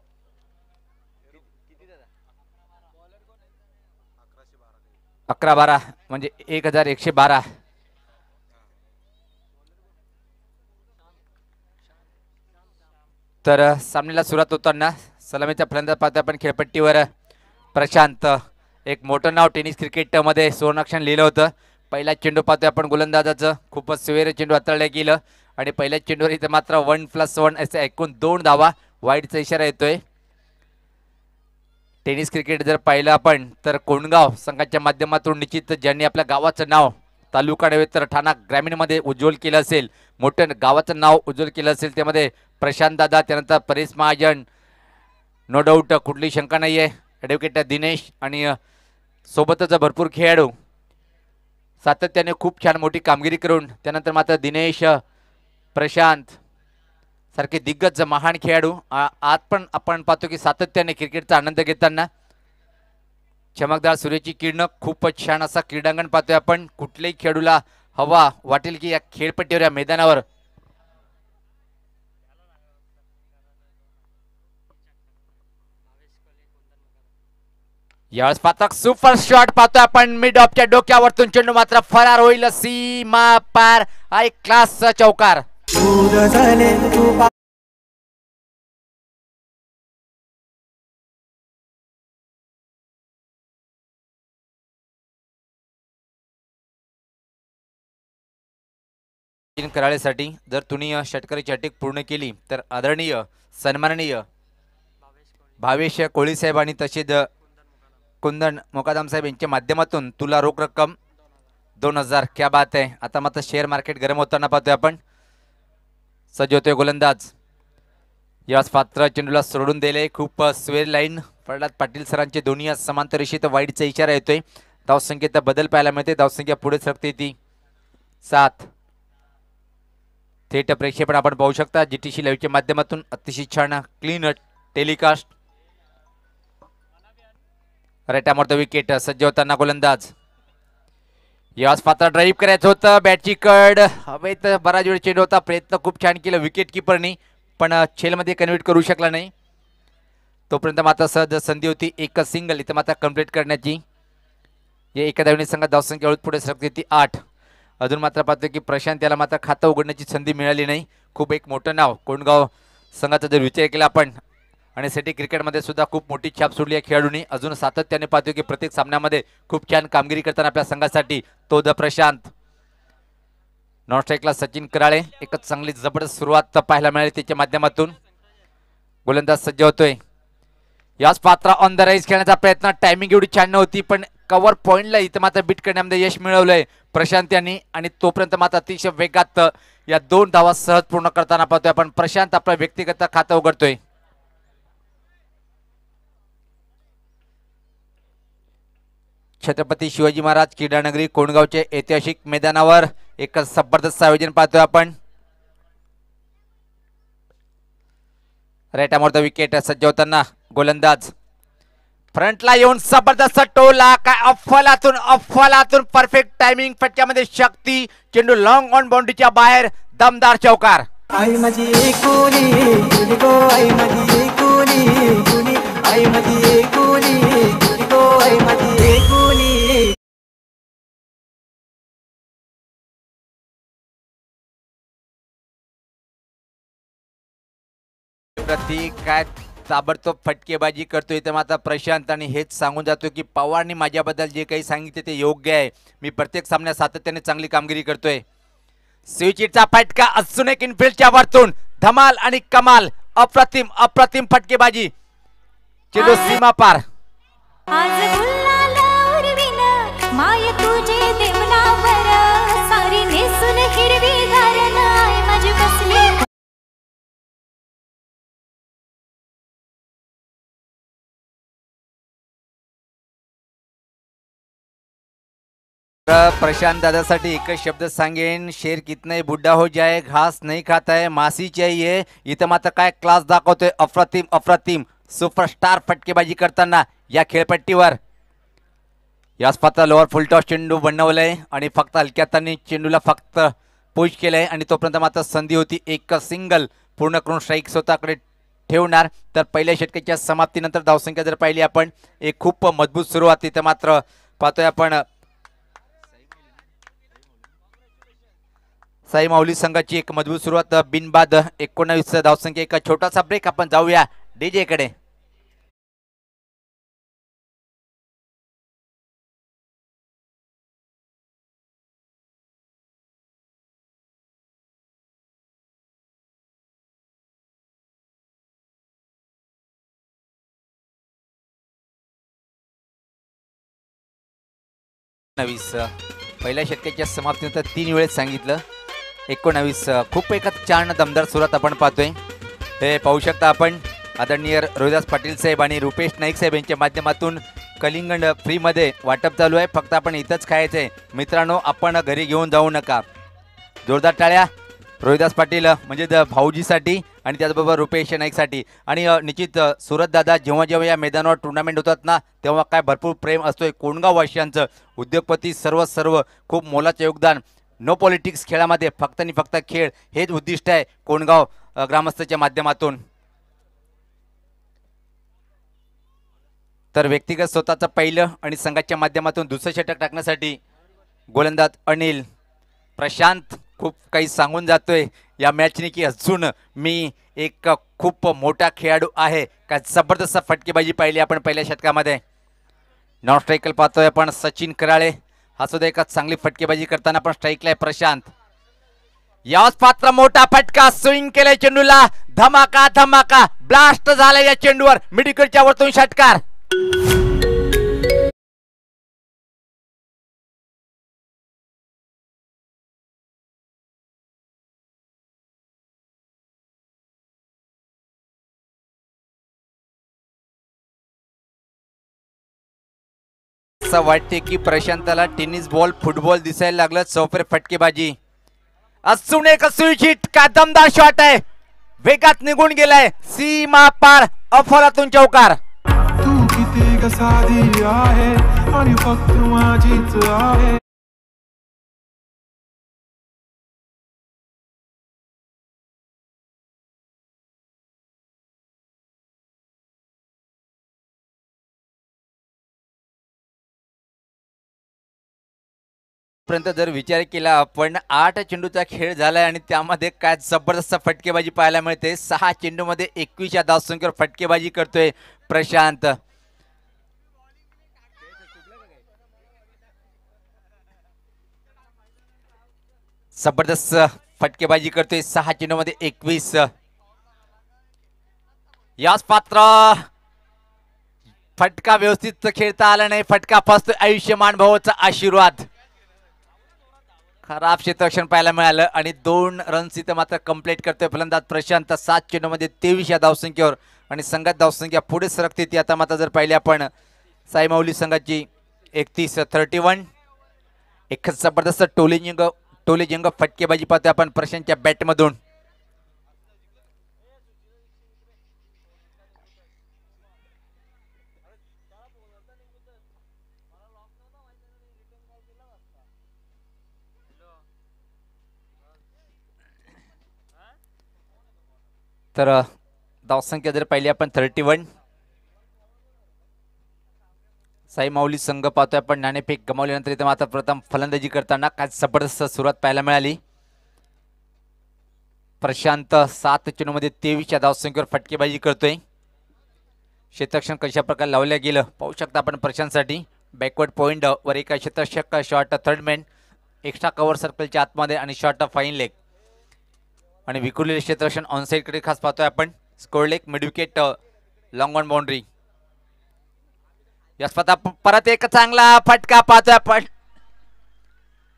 B: 11-12 म्हणजे 1112. तर सामन्याला सुरुवात होताना सलामीचा फलंदाज पाहतो आपण खेळपट्टीवर प्रशांत. एक मोठं नाव टेनिस क्रिकेटमध्ये सुवर्णाक्षर लिहिलं होतं. पहिला चेंडू पाहतोय आपण गोलंदाजाचं खूपच सुवेर चेंडू हाताळलं गेलं आणि पहिल्याच चेंडूवर इथं मात्र 1+1 असे एकूण 2 धावा. वाईडचा इशारा येतोय. टेनिस क्रिकेट जर पाहिलं आपण तर कोंडगाव संघाच्या माध्यमातून निश्चित ज्यांनी आपल्या गावाचं नाव तालुका नव्हे तर ठाणा ग्रामीणमध्ये उज्ज्वल केलं असेल, मोठं गावाचं नाव उज्ज्वल केलं असेल त्यामध्ये प्रशांत दादा, त्यानंतर परेश महाजन, नो डाऊट कुठली शंका नाही आहे, ॲडव्होकेट दिनेश आणि सोबतच भरपूर खेळाडू सातत्याने खूप छान मोठी कामगिरी करून त्यानंतर मात्र दिनेश, प्रशांत सारखे दिग्गज महान खेळाडू आज पण आपण पाहतो की सातत्याने क्रिकेटचा आनंद घेताना. चमकदार सूर्याची किरण, खूपच छान असा क्रीडांगण पाहतोय आपण. कुठल्याही खेळाडूला हवा वाटेल की या खेळपट्टीवर या मैदानावर यावेळेस पातक सुपर शॉट पाहतोय आपण मिड ऑफच्या डोक्यावरतून चेंडू मात्र फरार होईल सीमा पार. हा एक क्लासचा चौकार. कराळेसाठी जर तुम्ही षटकारीची अटक पूर्ण केली तर आदरणीय सन्माननीय भावेश कोळी साहेब आणि तसेच कुंदन मोकादाम साहेब यांच्या माध्यमातून तुला रोख रक्कम 2000. क्या बात आहे. आता मात्र शेअर मार्केट गरम होताना पाहतोय आपण. सज्ज होतोय गोलंदाज. याच पात्र चेंडूला सोडून दिले. खूप स्वेर लाईन. प्रल्हाद पाटील सरांचे दोन्ही समांतर रेषेत वाईडचा इशारा येतोय. धावसंख्येत बदल पाहायला मिळते. धावसंख्या पुढे सरकते ती 7. थेट प्रेक्षेपण आपण पाहू शकता जीटीसी लाईव्हच्या माध्यमातून. अतिशय छान clean telecast. Right arm over the wicket. सज्ज होताना गोलंदाज. याच पात्र ड्राईव्ह करायचं होतं. बॅटची कड हवेत बराच वेळ चेंडू होता. प्रयत्न खूप छान केला विकेट किपरनी पण छेलमध्ये कन्व्हर्ट करू शकला नाही. तोपर्यंत मात्र सहज संधी होती एक सिंगल इथं मात्र कंप्लीट करण्याची. या एका धावने संघात धावसंख्या हळूच पुढे सरकते ती 8. अजून मात्र पाहतो की प्रशांत याला मात्र खातं उघडण्याची संधी मिळाली नाही. खूप एक मोठं नाव कोंडगाव संघाचा जर विचार केला आपण आणि सिटी क्रिकेटमध्ये सुद्धा खूप मोठी छाप सोडली आहे खेळाडूंनी. अजून सातत्याने पाहतो की प्रत्येक सामन्यामध्ये खूप छान कामगिरी करताना आपल्या संघासाठी तो द प्रशांत. नॉन स्ट्राईकला सचिन कराळे. एकच चांगली जबरदस्त सुरुवात पाहायला मिळाली त्याच्या माध्यमातून. गोलंदाज सज्ज होतोय. याच पात्र ऑन द राईज खेळण्याचा प्रयत्न. टायमिंग एवढी छान नव्हती पण कव्हर पॉइंटला इथं मात्र बीट करण्यामध्ये यश मिळवलंय प्रशांत यांनी. आणि तोपर्यंत मात्र अतिशय वेगात या 2 धावा सहज पूर्ण करताना पाहतोय आपण. प्रशांत आपलं व्यक्तिगत खातं उघडतोय. छत्रपती शिवाजी महाराज क्रीडानगरी कोंडगावचे ऐतिहासिक मैदानावर एक जबरदस्त आयोजन पाहतोय आपण. Write the wicket. सज्ज होताना गोलंदाज. फ्रंटला येऊन जबरदस्त टोला. काय अफलातून परफेक्ट टायमिंग. फटक्यामध्ये शक्ती. चेंडू लॉंग ऑन बाउंड्रीच्या बाहेर. दमदार चौकार.
C: आई माझी एकुली गुली गो. आई माझी एकुली गुली. आई माझी एकुली गुली गो. आई माझी एकुली.
B: प्रतीक काय ताबडतोब फटकेबाजी करतोय तर मात्र प्रशांत आणि हेच सांगून जातो की पवारने माझ्याबद्दल जे काही सांगितले ते योग्य आहे. मी प्रत्येक सामन्यात सातत्याने चांगली कामगिरी करतोय. स्विचिटचा फटका अजून एक इनफिल्डच्या वरतून. धमाल आणि कमाल. अप्रतिम फटकेबाजी. चेंडू सीमा पार.
D: आज गुलाला उरविन माय तुझे देवनावर. सारी नेसून हिरवी घारण आय माझी बसली.
B: प्रशांत दादासाठी एकच शब्द सांगेन. शेर कितने बुड्ढा हो जाए घास नहीं खाता है मासी चाहिए. इथं मात्र काय क्लास दाखवतोय. अप्रतिम सुपरस्टार फटकेबाजी करताना या खेळपट्टीवर. याच पात्र लोअर फुलटॉस चेंडू बनवलंय आणि फक्त हलक्यातानी चेंडूला फक्त पुश केलंय. आणि तोपर्यंत मात्र संधी होती एक सिंगल पूर्ण करून स्ट्राईक स्वतःकडे ठेवणार. तर पहिल्या षटकाच्या समाप्तीनंतर धावसंख्या जर पाहिली आपण एक खूप मजबूत सुरुवात तिथं मात्र पाहतोय आपण. साई माऊली संघाची एक मजबूत सुरुवात बिनबाद 19 धावसंख्या. एक छोटासा ब्रेक. आपण जाऊया डीजे कडे. पहिल्या षटकाच्या समाप्तीनंतर 3 वेळेस सांगितलं. 19 खूप एका छान दमदार सुरुवात आपण पाहतोय. हे पाहू शकता आपण आदरणीय रोहिदास पाटील साहेब आणि रुपेश नाईक साहेब यांच्या माध्यमातून कलिंगड फ्रीमध्ये वाटप चालू आहे. फक्त आपण इथंच खायचं आहे मित्रांनो. आपण घरी घेऊन जाऊ नका. जोरदार टाळ्या रोहिदास पाटील म्हणजे भाऊजीसाठी आणि त्याचबरोबर रुपेश नाईकसाठी. आणि निश्चित सुरत दादा जेव्हा जेव्हा या मैदानावर टुर्नामेंट होतात ना तेव्हा काय भरपूर प्रेम असतोय कोंडगाव वासियांचं. उद्योगपती सर्व खूप मोलाचं योगदान. नो पॉलिटिक्स खेळामध्ये फक्त आणि फक्त खेळ हेच उद्दिष्ट आहे कोंडगाव ग्रामस्थाच्या माध्यमातून. तर व्यक्तिगत स्वतःचं पहिलं आणि संघाच्या माध्यमातून दुसरं षटक टाकण्यासाठी गोलंदाज अनिल प्रशांत खूप काही सांगून जातोय या मॅचने की अजून मी एक खूप मोठा खेळाडू आहे का जबरदस्त फटकेबाजी पाहिली आपण पहिल्या षटकामध्ये. नॉन स्ट्राईकल पाहतोय आपण सचिन कराळे हा सुद्धा एका चांगली फटकेबाजी करताना पण स्ट्राईकला आहे प्रशांत. याच पात्र मोठा फटका स्विंग केलाय चेंडूला धमाका धमाका ब्लास्ट झाला या चेंडूवर मिडविकेटच्या वरतून षटकार. असं वाटते की प्रशांतला टेनिस बॉल फुटबॉल दिसायला लागलं. चौफेर फटकेबाजी असून एक सुईचिट का दमदार शॉट आहे वेगात निघून गेलाय सीमा पार अफलातून चौकार.
E: तू किती साधी आहे आणि फक्त माझीच आहे.
B: पर्यंत जर विचार केला आपण 8 चेंडूचा खेळ झालाय आणि त्यामध्ये काय जबरदस्त फटकेबाजी पाहायला मिळते. 6 चेंडूमध्ये 21 या धावसंख्येवर फटकेबाजी करतोय प्रशांत. जबरदस्त फटकेबाजी करतोय 6 चेंडूमध्ये 21. याच पात्र फटका व्यवस्थित खेळता आला नाही फटका फसतोय आयुष्यमान भाऊचा आशीर्वाद. खराब क्षेत्ररक्षण पाहायला मिळालं आणि 2 रन्स इथं मात्र कंप्लीट करतोय फलंदाज प्रशांत. 7 चेंडूमध्ये 23 या धावसंख्येवर आणि संघात धावसंख्या पुढे सरकते ती आता मात्र जर पाहिली आपण साई माऊली संघाची 31-31. एक जबरदस्त टोलेजंग फटकेबाजी पाहतोय आपण प्रशांतच्या बॅटमधून. तर धावसंख्या जर पाहिली आपण 31. साई माऊली संघ पाहतोय आपण नाणेफेक गमावल्यानंतर इथे मात्र प्रथम फलंदाजी करताना काय जबरदस्त सुरुवात पाहायला मिळाली. प्रशांत 7 चेंडूमध्ये 23 या धावसंख्येवर फटकेबाजी करतोय. क्षेत्ररक्षण कशा प्रकारे लावलं गेलं पाहू शकता आपण प्रशांतसाठी. बॅकवर्ड पॉइंट वर एका क्षेत्ररक्षक short third man extra cover सर्कलच्या आतमध्ये आणि शॉर्ट फाईन लेग आणि विखुरलेले क्षेत्ररक्षण ऑनसाइड कडे खास पाहतोय आपण. Score leg mid wicket long on boundary. या स्वतः परत एक चांगला फटका पाहतोय आपण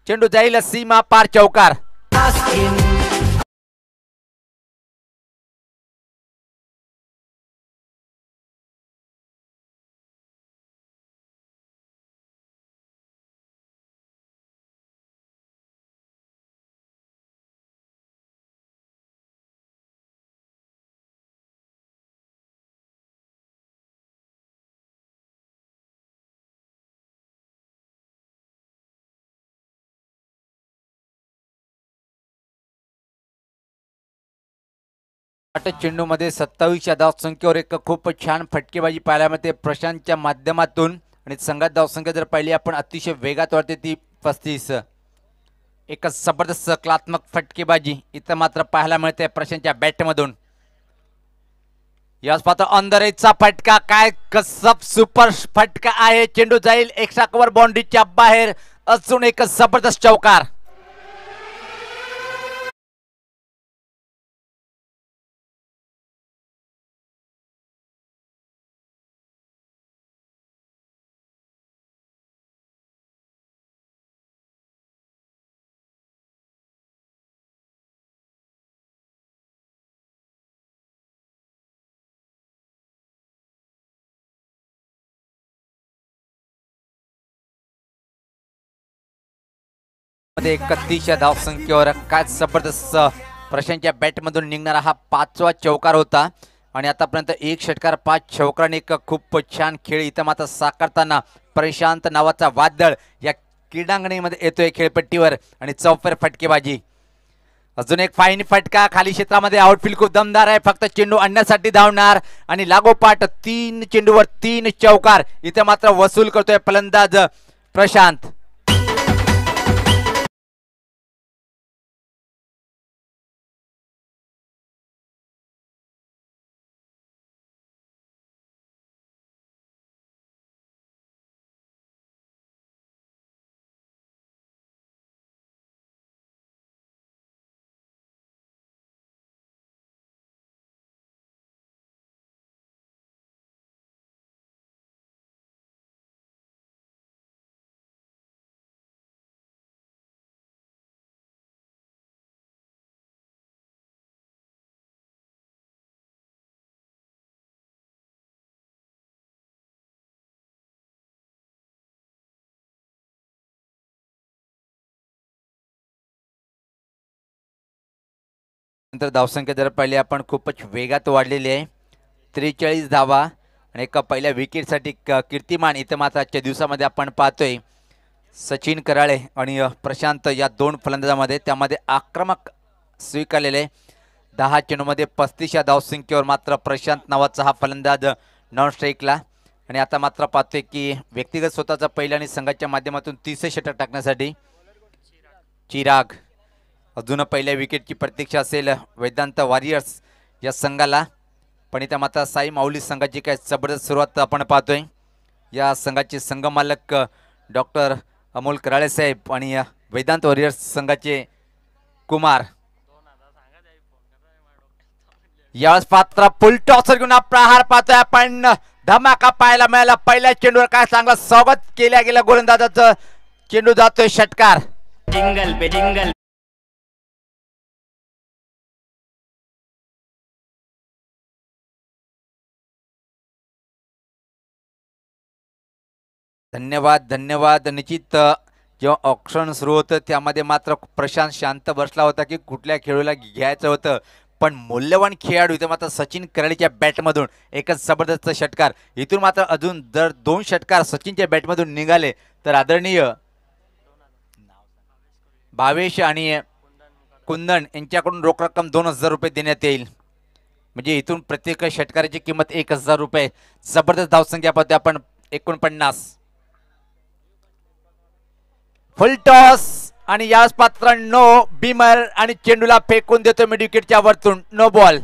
B: चेंडू जाईल सीमा पार चौकार. चेंडू मध्ये 27 या धावसंख्येवर एक खूप छान फटकेबाजी पाहायला मिळते प्रशांतच्या माध्यमातून आणि संघात धावसंख्या जर पाहिली आपण अतिशय वेगात वाढते ती 35. एक जबरदस्त कलात्मक फटकेबाजी इथं मात्र पाहायला मिळते प्रशांतच्या बॅटमधून. याच पात्र अंदरेचा फटका काय कसब सुपर फटका आहे चेंडू जाईल एक्स्ट्रा कव्हर बाउंड्रीच्या बाहेर अजून एक जबरदस्त चौकार. मध्ये 31 या धावसंख्येवर काय जबरदस्त प्रशांतच्या बॅटमधून निघणारा हा 5वा चौकार होता आणि आतापर्यंत 1 षटकार 5 चौकारांनी एक खूप छान खेळ इथं मात्र साकारताना प्रशांत नावाचा वादळ या क्रीडांगणीमध्ये येतोय खेळपट्टीवर आणि चौफेर फटकेबाजी अजून एक फाईन फटका खाली क्षेत्रामध्ये. आउटफील्ड खूप दमदार आहे. फक्त चेंडू आणण्यासाठी धावणार आणि लागोपाठ 3 चेंडूवर 3 चौकार. इथे मात्र वसूल करतोय फलंदाज प्रशांत. नंतर धावसंख्या जर पाहिली आपण खूपच वेगात वाढलेली आहे. 43 धावा आणि एका पहिल्या विकेटसाठी कीर्तिमान. इथं मात्र आजच्या दिवसामध्ये आपण पाहतोय सचिन कराळे आणि प्रशांत या 2 फलंदाजामध्ये त्यामध्ये आक्रमक स्वीकारलेले. 10 चेंडूमध्ये 35 या धावसंख्येवर मात्र प्रशांत नावाचा हा फलंदाज नॉन स्ट्राईकला. आणि आता मात्र पाहतोय की व्यक्तिगत स्वतःचा पहिला आणि संघाच्या माध्यमातून 30 षटक टाकण्यासाठी चिराग. अजून पहिल्या विकेटची प्रतीक्षा असेल वेदांत वॉरियर्स या संघाला. पण इथे मात्र साई माऊली संघाची काय जबरदस्त सुरुवात आपण पाहतोय. या संघाचे संघमालक डॉक्टर अमोल कराळे साहेब आणि वेदांत वॉरियर्स संघाचे कुमार. यावेळेस पात्र फुल टॉसर घेऊन प्रहार पाहतोय आपण. धमाका पाहायला मिळाला. पहिल्या चेंडूवर काय चांगलं स्वागत केल्या गेलं गोलंदाजाचं. चेंडू जातोय षटकार.
C: जिंगल पे जिंगल.
B: धन्यवाद धन्यवाद. निश्चित जेव्हा ऑक्शन सुरू होतं त्यामध्ये मात्र प्रशांत शांत बसला होता की कुठल्या खेळूला घ्यायचं होतं. पण मूल्यवान खेळाडू इथे मात्र सचिन कराळेच्या बॅटमधून एकच जबरदस्त षटकार. इथून मात्र अजून जर 2 षटकार सचिनच्या बॅटमधून निघाले तर आदरणीय भावेश आणि कुंदन यांच्याकडून रोख रक्कम 2000 रुपये देण्यात येईल. म्हणजे इथून प्रत्येक षटकाराची किंमत 1000 रुपये. जबरदस्त धावसंख्या पाहतोय आपण 49. फुल टॉस आणि याच पात्र नो बीमर आणि चेंडूला फेकून देतो मिड विकेटच्या वरतून. नो बॉल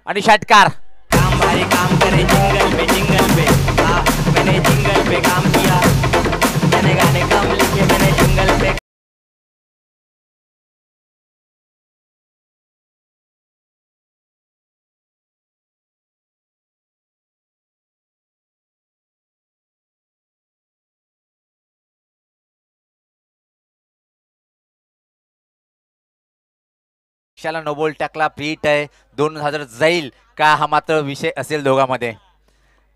B: आणि षटकार.
C: काम भारी काम करे जिंगल पे मैंने जिंगल पे काम किया. मैंने गाने कम लिखे मैंने जिंगल पे.
B: शाला नो बॉल टाकला. फ्रीट आहे. 2000 जाईल का हा मात्र विषय असेल दोघांमध्ये.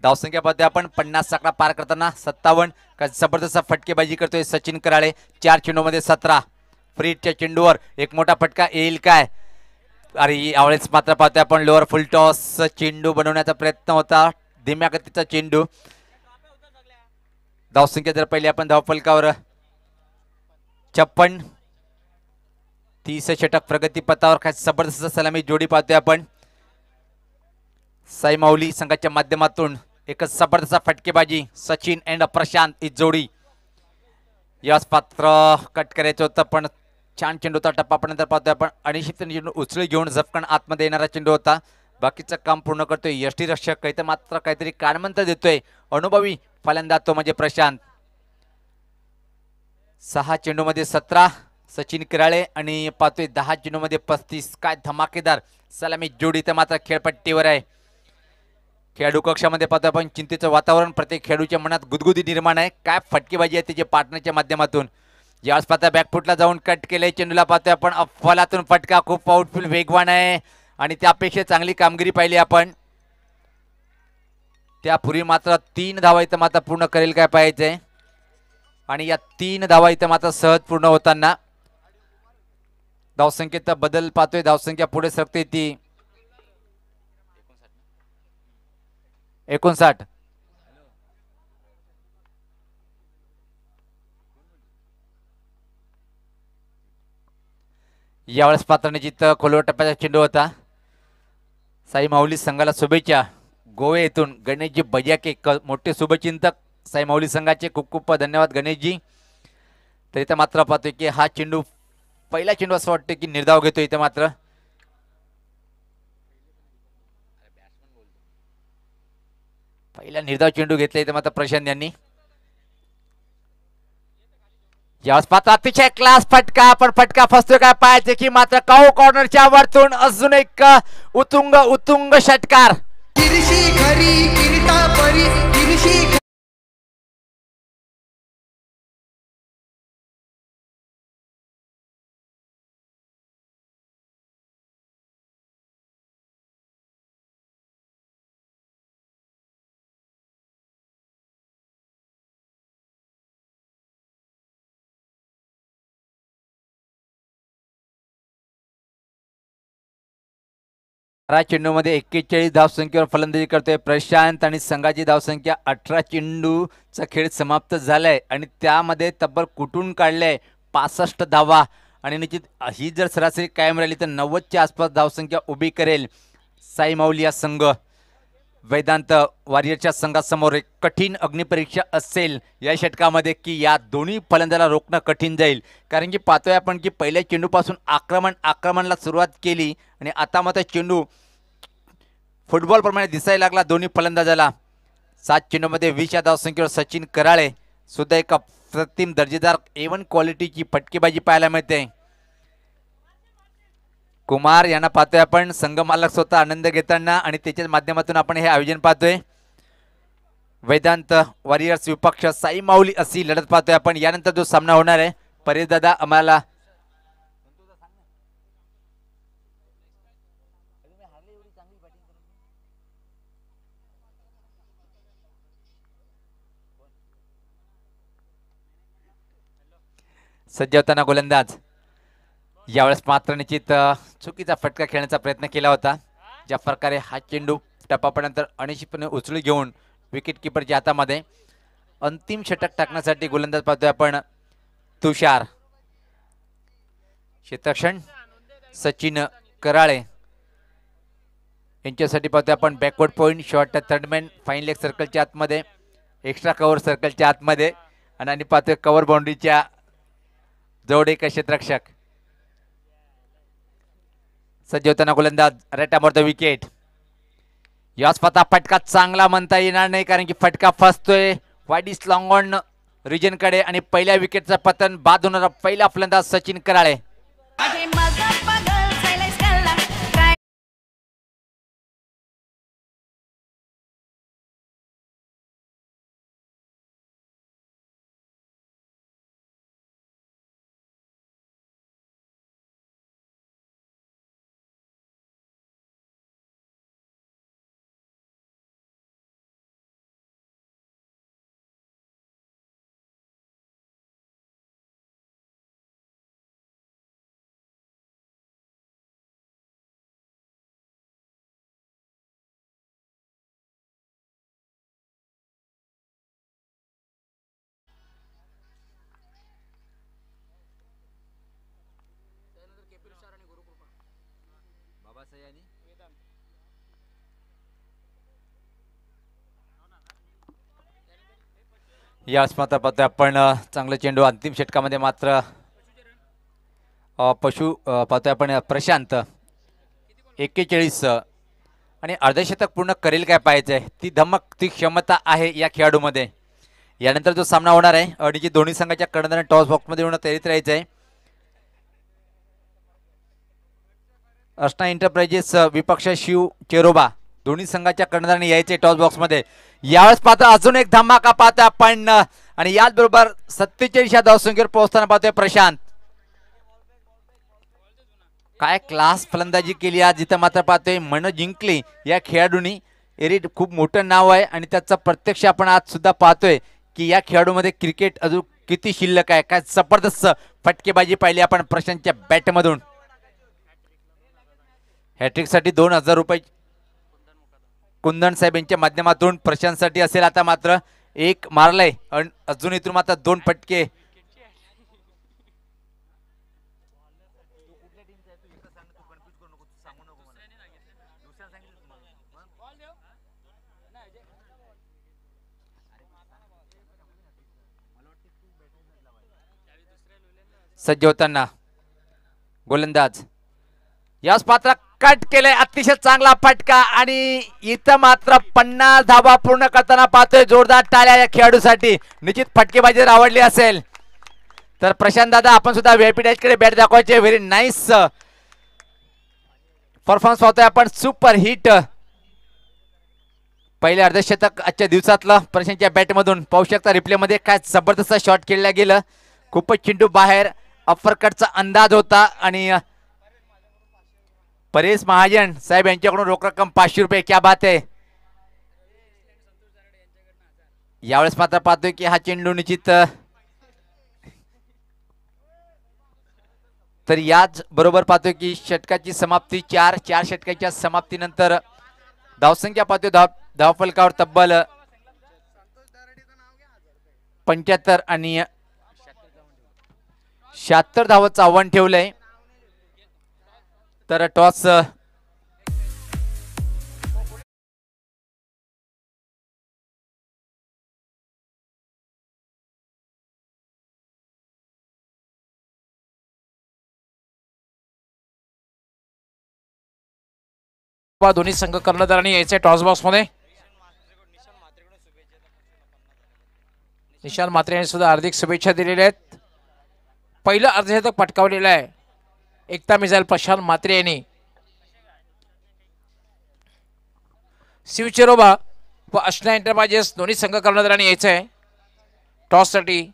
B: धावसंख्या पाहतोय आपण 50 आकडा पार करताना 57. का जबरदस्त फटकेबाजी करतोय सचिन कराळे. 4 चेंडूमध्ये 17. फ्रीटच्या चेंडूवर एक मोठा फटका येईल काय. अरे यावेळेस मात्र पाहतोय आपण लोअर फुल टॉस चेंडू बनवण्याचा प्रयत्न होता. धीम्या गतीचा चेंडू. धावसंख्या जर पहिली आपण धावफलकावर 56. 30 षटक प्रगती पथावर. काय जबरदस्त सलामी जोडी पाहतोय आपण. साई माऊली संघाच्या माध्यमातून एकच जबरदस्त फटकेबाजी. सचिन अँड प्रशांत ही जोडी. याच पात्र कट करायचं होतं पण छान चेंडू होता. टप्पापर्यंत पाहतोय आपण. अनिश्चित चेंडू उचली घेऊन झपकन आतमध्ये येणारा चेंडू होता. बाकीचं काम पूर्ण करतोय यष्टीरक्षक. काही तर मात्र काहीतरी कानमंत्र देतोय अनुभवी फलंदाज तो म्हणजे प्रशांत. 6 चेंडूमध्ये 17 सचिन कराळे आणि पाहतोय 10 चेंडूमध्ये 35. काय धमाकेदार सलामी जोडी तर मात्र खेळपट्टीवर आहे. खेळाडू कक्षामध्ये पाहतोय आपण चिंतेचं वातावरण. प्रत्येक खेळाडूच्या मनात गुदगुदी निर्माण आहे. काय फटकेबाजी आहे त्याच्या पार्टनरच्या माध्यमातून. यावेळेस पाहता बॅकफुटला जाऊन कट केलंय चेंडूला. पाहतोय आपण अफलातून फटका. खूप पावरफुल वेगवान आहे आणि त्यापेक्षा चांगली कामगिरी पाहिली आपण. त्यापूर्वी मात्र 3 धावा इथं मात्र पूर्ण करेल काय पाहिजे. आणि या 3 धावा इथं मात्र सहज पूर्ण होताना धावसंख्येत बदल पाहतोय. धावसंख्या पुढे सरकते ती 59. यावेळेस पात्र निश्चित खोलवर टप्प्याचा चेंडू होता. साई माऊली संघाला शुभेच्छा. गोवे येथून गणेशजी बजाके मोठे शुभचिंतक साई माऊली संघाचे खूप खूप धन्यवाद गणेशजी. तर इथं मात्र पाहतोय की हा चेंडू पहिला चेंडू असं वाटतं की निर्धाव घेतो. इथं मात्र पहिला निर्धाव चेंडू घेतला इथं मात्र प्रशांत यांनी. यावेळेस पात्र अतिशय क्लास फटका, पण फटका फसतोय काय पाहायचे की मात्र काऊ कॉर्नरच्या वरतून अजून एक उत्तुंग उत्तुंग षटकार.
C: तिरशी घरी किरीटा परी तिरशी
B: चेंडूमध्ये 41 धावसंख्येवर फलंदाजी करतोय प्रशांत आणि संघाची धावसंख्या 18. चेंडूचा खेळ समाप्त झालाय आणि त्यामध्ये तब्बल कुठून काढले 65 धावा आणि निश्चित ही जर सरासरी कायम राहिली तर 90च्या आसपास धावसंख्या उभी करेल साई माऊली या संघ. वेदांत वॉरियरच्या संघासमोर एक कठीण अग्निपरीक्षा असेल या षटकामध्ये की या दोन्ही फलंदाजाला रोखणं कठीण जाईल. कारण की पाहतोय आपण की पहिल्या चेंडूपासून आक्रमणाला सुरुवात केली आणि आता मात्र चेंडू फुटबॉल प्रमाणे दिसायला लागला दोन्ही फलंदाजाला. 7 चेंडूमध्ये 20 या धावसंख्येवर सचिन कराळे सुद्धा एक अप्रतिम दर्जेदार A1 क्वालिटीची फटकेबाजी पाहायला मिळते. कुमार यांना पाहतोय आपण संघ मालक स्वतः आनंद घेताना आणि त्याच्या माध्यमातून आपण हे आयोजन पाहतोय. वेदांत वॉरियर्स विपक्ष साई माऊली अशी लढत पाहतोय आपण. यानंतर जो सामना होणार आहे परेश दादा आम्हाला सज्ज होताना गोलंदाज. यावेळेस मात्र निश्चित चुकीचा फटका खेळण्याचा प्रयत्न केला होता. ज्या प्रकारे हा चेंडू टप्पापर्यंत अनिश्चितपणे उचलून घेऊन विकेट किपरच्या हातामध्ये अंतिम षटक टाकण्यासाठी गोलंदाज पाहतोय आपण तुषार. क्षेत्रक्षण सचिन कराळे यांच्यासाठी पाहतोय आपण backward point short third man fine leg सर्कलच्या आतमध्ये एक्स्ट्रा कव्हर सर्कलच्या आतमध्ये आणि पाहतोय कव्हर बाउंड्रीच्या जवळ एक क्षेत्ररक्षक. सज्ज होताना गोलंदाज राईट आर्म द विकेट. याच पता फटका चांगला म्हणता येणार नाही कारण की फटका फसतोय वाईड लॉंग ऑन रिजन कडे आणि पहिल्या विकेटचं पतन बाद होणारा पहिला फलंदाज सचिन कराळे. या स्पर्धा पाहतोय आपण चांगलं चेंडू अंतिम षटकामध्ये मात्र पशु पाहतोय आपण प्रशांत 41 आणि अर्धशतक पूर्ण करेल काय पाहायचंय. ती धमक ती क्षमता आहे या खेळाडूमध्ये. यानंतर जो सामना होणार आहे अडीची दोन्ही संघाच्या कर्णधारांना टॉस बॉक्समध्ये येऊन तयारीत राहायचं आहे. अर्चना एंटरप्राइजेस विपक्ष शिव चेरोबा दोन्ही संघाच्या कर्णधारांनी यायचे टॉस बॉक्समध्ये. यावेळेस पाहतो अजून एक धमाका पाहतोय आपण आणि याच बरोबर 47 या धावसंख्येवर पोहोचताना पाहतोय प्रशांत. काय क्लास फलंदाजी केली आज. जिथं मात्र पाहतोय मन जिंकली या खेळाडूंनी. एरिट खूप मोठं नाव आहे आणि त्याचा प्रत्यक्ष आपण आज सुद्धा पाहतोय की या खेळाडूमध्ये क्रिकेट अजून किती शिल्लक आहे. काय जबरदस्त फटकेबाजी पाहिली आपण प्रशांतच्या बॅटमधून. हॅट्रिकसाठी 2000 रुपये कुंदन साहेब यांच्या माध्यमातून प्रशांतसाठी असेल. आता मात्र एक मारलंय आणि अजून इथून मात्र 2 फटके. सज्ज होताना गोलंदाज याच पात्र कट केले, अतिशय चांगला फटका आणि इथं मात्र 50 धावा पूर्ण करताना पाहतोय. जोरदार टाळ्या या खेळाडूसाठी. निश्चित फटकेबाजी जर आवडली असेल तर प्रशांत दादा आपण सुद्धा व्हीआयपी डॅश कडे बॅट दाखवायचे. व्हेरी नाईस परफॉर्मन्स पाहतोय आपण. सुपर हिट पहिले अर्धशतक आजच्या दिवसातलं प्रशांतच्या बॅट मधून पाहू शकता. रिप्ले मध्ये काय जबरदस्त शॉट खेळला गेलं. खूपच चेंडू बाहेर. अफरकटचा अंदाज होता आणि परेश महाजन साहेब यांच्याकडून रोख रक्कम 500 रुपये. क्या बात आहे. यावेळेस मात्र पाहतोय की हा चेंडू निश्चित तर याच बरोबर पाहतोय की षटकाची समाप्ती 4 षटकाच्या समाप्तीनंतर धावसंख्या पाहतोय धावफलकावर तब्बल 75 आणि 76 धावांचं आव्हान ठेवलंय. तर टॉस
A: दोन्ही संघ कर्णधारांनी यायचे टॉस बॉक्स मध्ये. निशान म्हात्रे यांनी सुद्धा हार्दिक शुभेच्छा दिलेल्या आहेत. पहिलं अर्धशतक पटकावलेलं आहे एकता मिसाईल प्रशांत म्हात्रे यांनी. शिवचिरोबा व अश्ना एंटरप्राइजेस दोन्ही संघ कर्णधारांनी यायचं आहे टॉस साठी.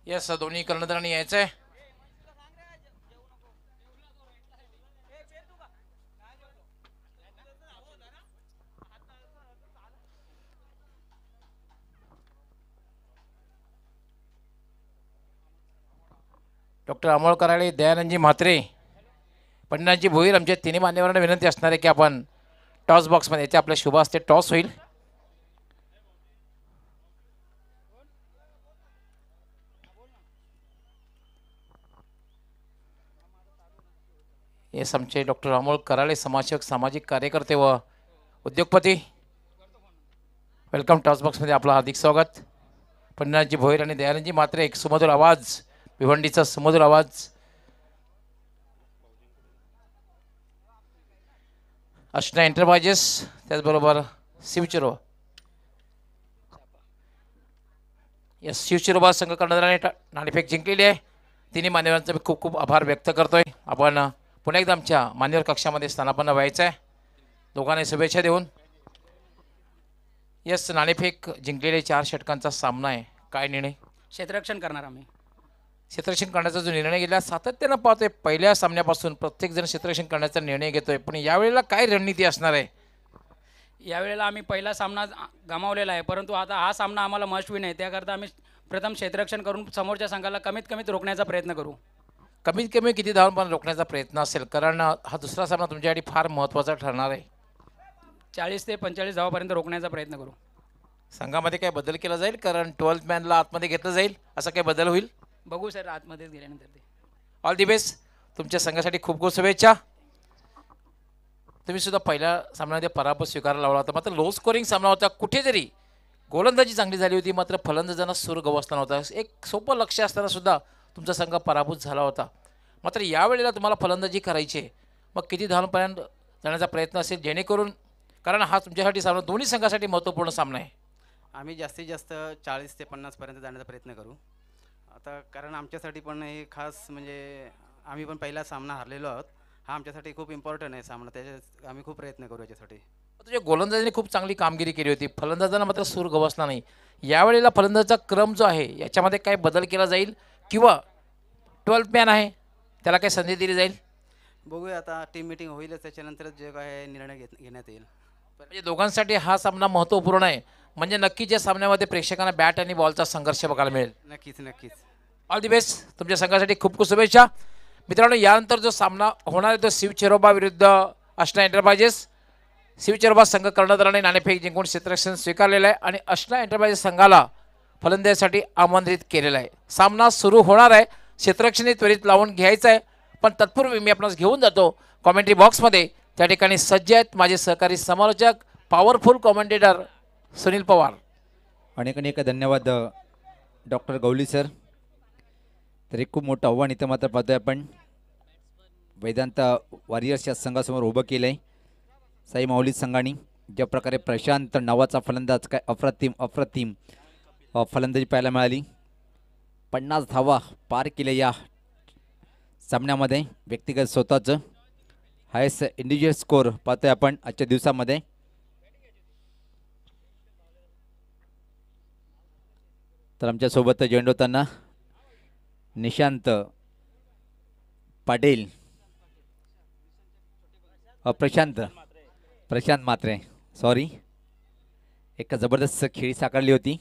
A: यस दोन्ही कर्णधारांनी यायचं आहे. डॉक्टर अमोल कराळे, दयानंदजी म्हात्रे, पंडितजी भोईर आमच्या तिन्ही मान्यवरांना विनंती असणार आहे की आपण टॉस बॉक्समध्ये याचे आपल्या शुभ हस्ते टॉस होईल. येस आमचे डॉक्टर अमोल कराळे समाजसेवक, सामाजिक कार्यकर्ते व उद्योगपती. वेलकम टॉस बॉक्समध्ये आपलं हार्दिक स्वागत. पंडितजी भोईर आणि दयानंदजी म्हात्रे एक सुमधुर आवाज, भिवंडीचा सुमधुर आवाज. अश्ना एंटरप्राइजेस त्याचबरोबर शिवचिरोबा. यस शिवचिरोबा संघ कर्णधाराने नाणेफेक जिंकलेली आहे. तिन्ही मान्यवरांचा मी खूप खूप आभार व्यक्त करतोय. आपण पुन्हा एकदा आमच्या मान्यवर कक्षामध्ये स्थानापन्न व्हायचं आहे. दोघांना शुभेच्छा देऊन. यस नाणेफेक जिंकलेले 4 षटकांचा सामना आहे. काय निर्णय?
F: क्षेत्ररक्षण करणार आम्ही.
A: क्षेत्ररक्षण करण्याचा जो निर्णय गेला सातत्यानं पाहतोय पहिल्या सामन्यापासून प्रत्येक जण क्षेत्ररक्षण करण्याचा निर्णय घेतोय. पण यावेळेला काय रणनीती असणार आहे?
F: यावेळेला आम्ही पहिला सामना गमावलेला आहे, परंतु आता हा सामना आम्हाला मस्ट विन आहे. त्याकरता आम्ही प्रथम क्षेत्ररक्षण करून समोरच्या संघाला कमीत कमीत रोखण्याचा प्रयत्न करू.
A: कमीत कमी किती धावांपर्यंत रोखण्याचा प्रयत्न असेल? कारण हा दुसरा सामना तुमच्यासाठी फार महत्त्वाचा ठरणार आहे.
F: 40 ते 45 धावापर्यंत रोखण्याचा प्रयत्न करू.
A: संघामध्ये काय बदल केला जाईल? कारण 12th मॅनला आतमध्ये घेतलं जाईल, असा काही बदल होईल?
F: बघू सर आतमध्येच गेल्यानंतर ते.
A: All the best. तुमच्या संघासाठी खूप खूप शुभेच्छा. तुम्ही सुद्धा पहिल्या सामन्यामध्ये पराभव स्वीकारायला लावला होता, मात्र लो स्कोरिंग सामना होता. कुठेतरी गोलंदाजी चांगली झाली होती, मात्र फलंदाजांना सूर गवसला नव्हता. एक सोपं लक्ष असताना सुद्धा तुमचा संघ पराभूत झाला होता. मात्र यावेळेला तुम्हाला फलंदाजी करायची आहे. मग किती धावांपर्यंत जाण्याचा प्रयत्न असेल जेणेकरून, कारण हा तुमच्यासाठी सामना दोन्ही संघासाठी महत्त्वपूर्ण सामना आहे.
G: आम्ही जास्तीत जास्त 40 ते 50पर्यंत जाण्याचा प्रयत्न करू. आता कारण आमच्यासाठी पण हे खास म्हणजे आम्ही पण पहिला सामना हरलेलो आहोत. हा आमच्यासाठी खूप इम्पॉर्टंट आहे सामना, त्याच्यात आम्ही खूप प्रयत्न करू याच्यासाठी.
A: तुझ्या गोलंदाजाने खूप चांगली कामगिरी केली होती, फलंदाजांना मात्र सूर गवसला नाही. यावेळेला फलंदाजाचा क्रम जो आहे याच्यामध्ये काय बदल केला जाईल किंवा 12th मॅन आहे त्याला काय संधी दिली जाईल?
G: बघूया आता टीम मीटिंग होईलच, त्याच्यानंतरच जे काय निर्णय घेण्यात येईल.
A: म्हणजे दोघांसाठी हा सामना महत्त्वपूर्ण आहे. म्हणजे नक्कीच या सामन्यामध्ये प्रेक्षकांना बॅट आणि बॉलचा संघर्ष बघायला मिळेल.
G: नक्कीच नक्कीच.
A: All the best. तुमच्या संघासाठी खूप खूप शुभेच्छा. मित्रांनो, यानंतर जो सामना होणार आहे तो शिव चेरोबा विरुद्ध अष्टा एंटरप्राइजेस. शिव चेरोबा संघ कर्णधाराने नाणेफेक जिंकून क्षेत्ररक्षण स्वीकारलेलं आहे आणि अष्टा एंटरप्राइजेस संघाला फलंदाजीसाठी आमंत्रित केलेलं आहे. सामना सुरू होणार आहे. क्षेत्ररक्षण त्वरित लावून घ्यायचं आहे, पण तत्पूर्वी मी आपणास घेऊन जातो कॉमेंट्री बॉक्समध्ये. त्या ठिकाणी सज्ज आहेत माझे सहकारी समालोचक पॉवरफुल कॉमेंटेटर सुनील पवार.
B: अनेक अनेक धन्यवाद डॉक्टर गवली सर. तर एक खूप मोठं आव्हान इथं मात्र पाहतोय आपण वेदांत वॉरियर्स या संघासमोर उभं केलं आहे. साई माऊली संघाने ज्या प्रकारे प्रशांत नावाचा फलंदाज काय अप्रतिम फलंदाजी पाहायला मिळाली. 50 धावा पार केल्या या सामन्यामध्ये. व्यक्तिगत स्वतःचं हायस्ट इंडिव्हिज्युअल स्कोर पाहतोय आपण आजच्या दिवसामध्ये. तर आमच्यासोबत जॉईन होताना निशांत पाटील प्रशांत मात्रे सॉरी, एक जबरदस्त खेळी साकारली होती.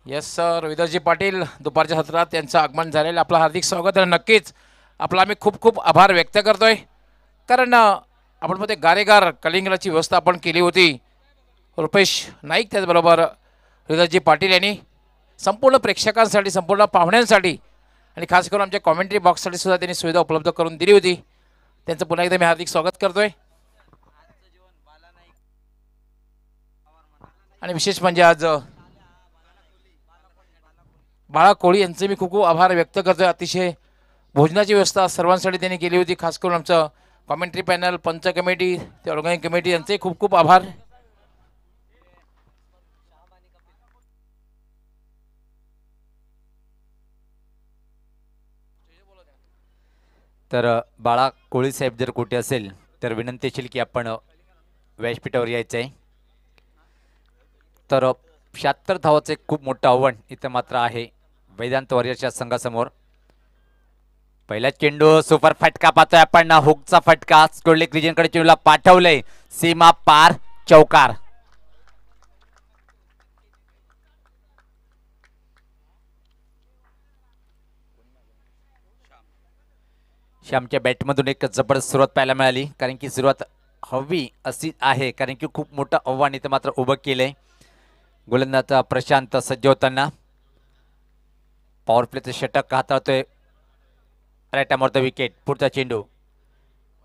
A: येस सर, विदर्जी पाटील दुपारच्या सत्रात त्यांचं आगमन झालेलं. आपलं हार्दिक स्वागत आहे. नक्कीच आपला आम्ही खूप खूप आभार व्यक्त करतोय, कारण आपण मध्ये गारेगार कलिंगलाची व्यवस्था आपण केली होती. रुपेश नाईक त्याचबरोबर विदर्जी पाटील यांनी संपूर्ण प्रेक्षकांसाठी, संपूर्ण पाहुण्यांसाठी आणि खास करून आमच्या कॉमेंट्री बॉक्ससाठी सुद्धा त्यांनी सुविधा उपलब्ध करून दिली होती. त्यांचं पुन्हा एकदा मी हार्दिक स्वागत करतोय. आणि विशेष म्हणजे आज बाळा कोळी यांचे मी खूप खूप आभार व्यक्त करतोय. अतिशय भोजनाची व्यवस्था सर्वांसाठी त्यांनी केली होती. खास करून आमचं कॉमेंट्री पॅनल, पंच कमिटी, ते ऑर्गनाईज कमिटी यांचे खूप खूप आभार.
B: तर बाळा कोळी साहेब जर कुठे असेल तर विनंती असेल की आपण व्यासपीठावर यायचं आहे. तर 76 धावाचं एक खूप मोठं आव्हान इथं मात्र आहे वेदांत वॉरियर्सच्या संघासमोर. पहिला चेंडू सुपर फटका पाहतोय आपण. हुकचा फटका स्कोरलेक रिजनकडे चेंडूला पाठवलंय. सीमा पार, चौकार. श्यामच्या बॅटमधून एक जबरदस्त सुरुवात पाहायला मिळाली, कारण की सुरुवात हवी अशी आहे, कारण की खूप मोठं आव्हान इथं मात्र उभं केलंय. गोलंदाज प्रशांत सज्ज होताना पॉवर प्लेचं षटक हाताळतोय. Right आमोर wicket. पुढचा चेंडू.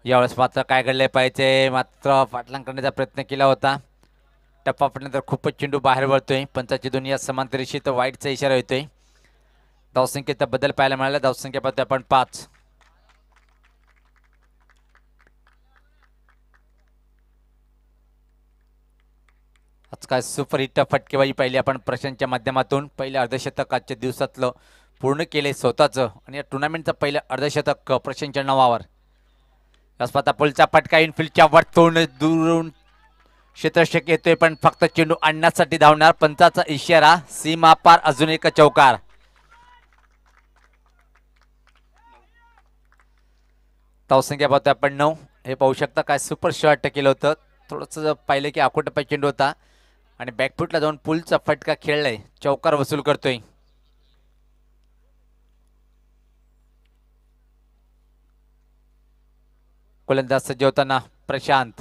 B: यावेळेस मात्र काय घडलंय पाहिजे, मात्र पाटलांक करण्याचा प्रयत्न केला होता. टप्पा पडल्यानंतर खूपच चेंडू बाहेर वळतोय. पंचाची दोन्ही या समांतर रेषेत वाईटचा इशारा येतोय. धावसंख्येत बदल पाहायला मिळाला. धावसंख्या पाहतोय आपण 5. आज काय सुपर हिट फटकेबाजी पाहिली आपण प्रशांतच्या माध्यमातून. पहिलं अर्धशतक आजच्या दिवसातलं पूर्ण केले स्वतःचं, आणि या टुर्नामेंटचं पहिलं अर्धशतक प्रशांतच्या नावावर. रसपाता पुलचा फटका इनफिल्डच्या वरतून दुरून क्षेत्ररक्षक येतोय, पण फक्त चेंडू आणण्यासाठी धावणार. पंचाचा इशारा. सीमा पार, अजून एक चौकार. धावसंख्या पाहतोय आपण 9. हे पाहू शकता काय सुपर शॉट केलं होतं. थोडंसं पाहिलं की आखोटप्पा चेंडू होता आणि बॅकफुटला जाऊन पुलचा फटका खेळलाय. चौकार वसूल करतोय. गोलंदाज सज्ज होताना Prashant.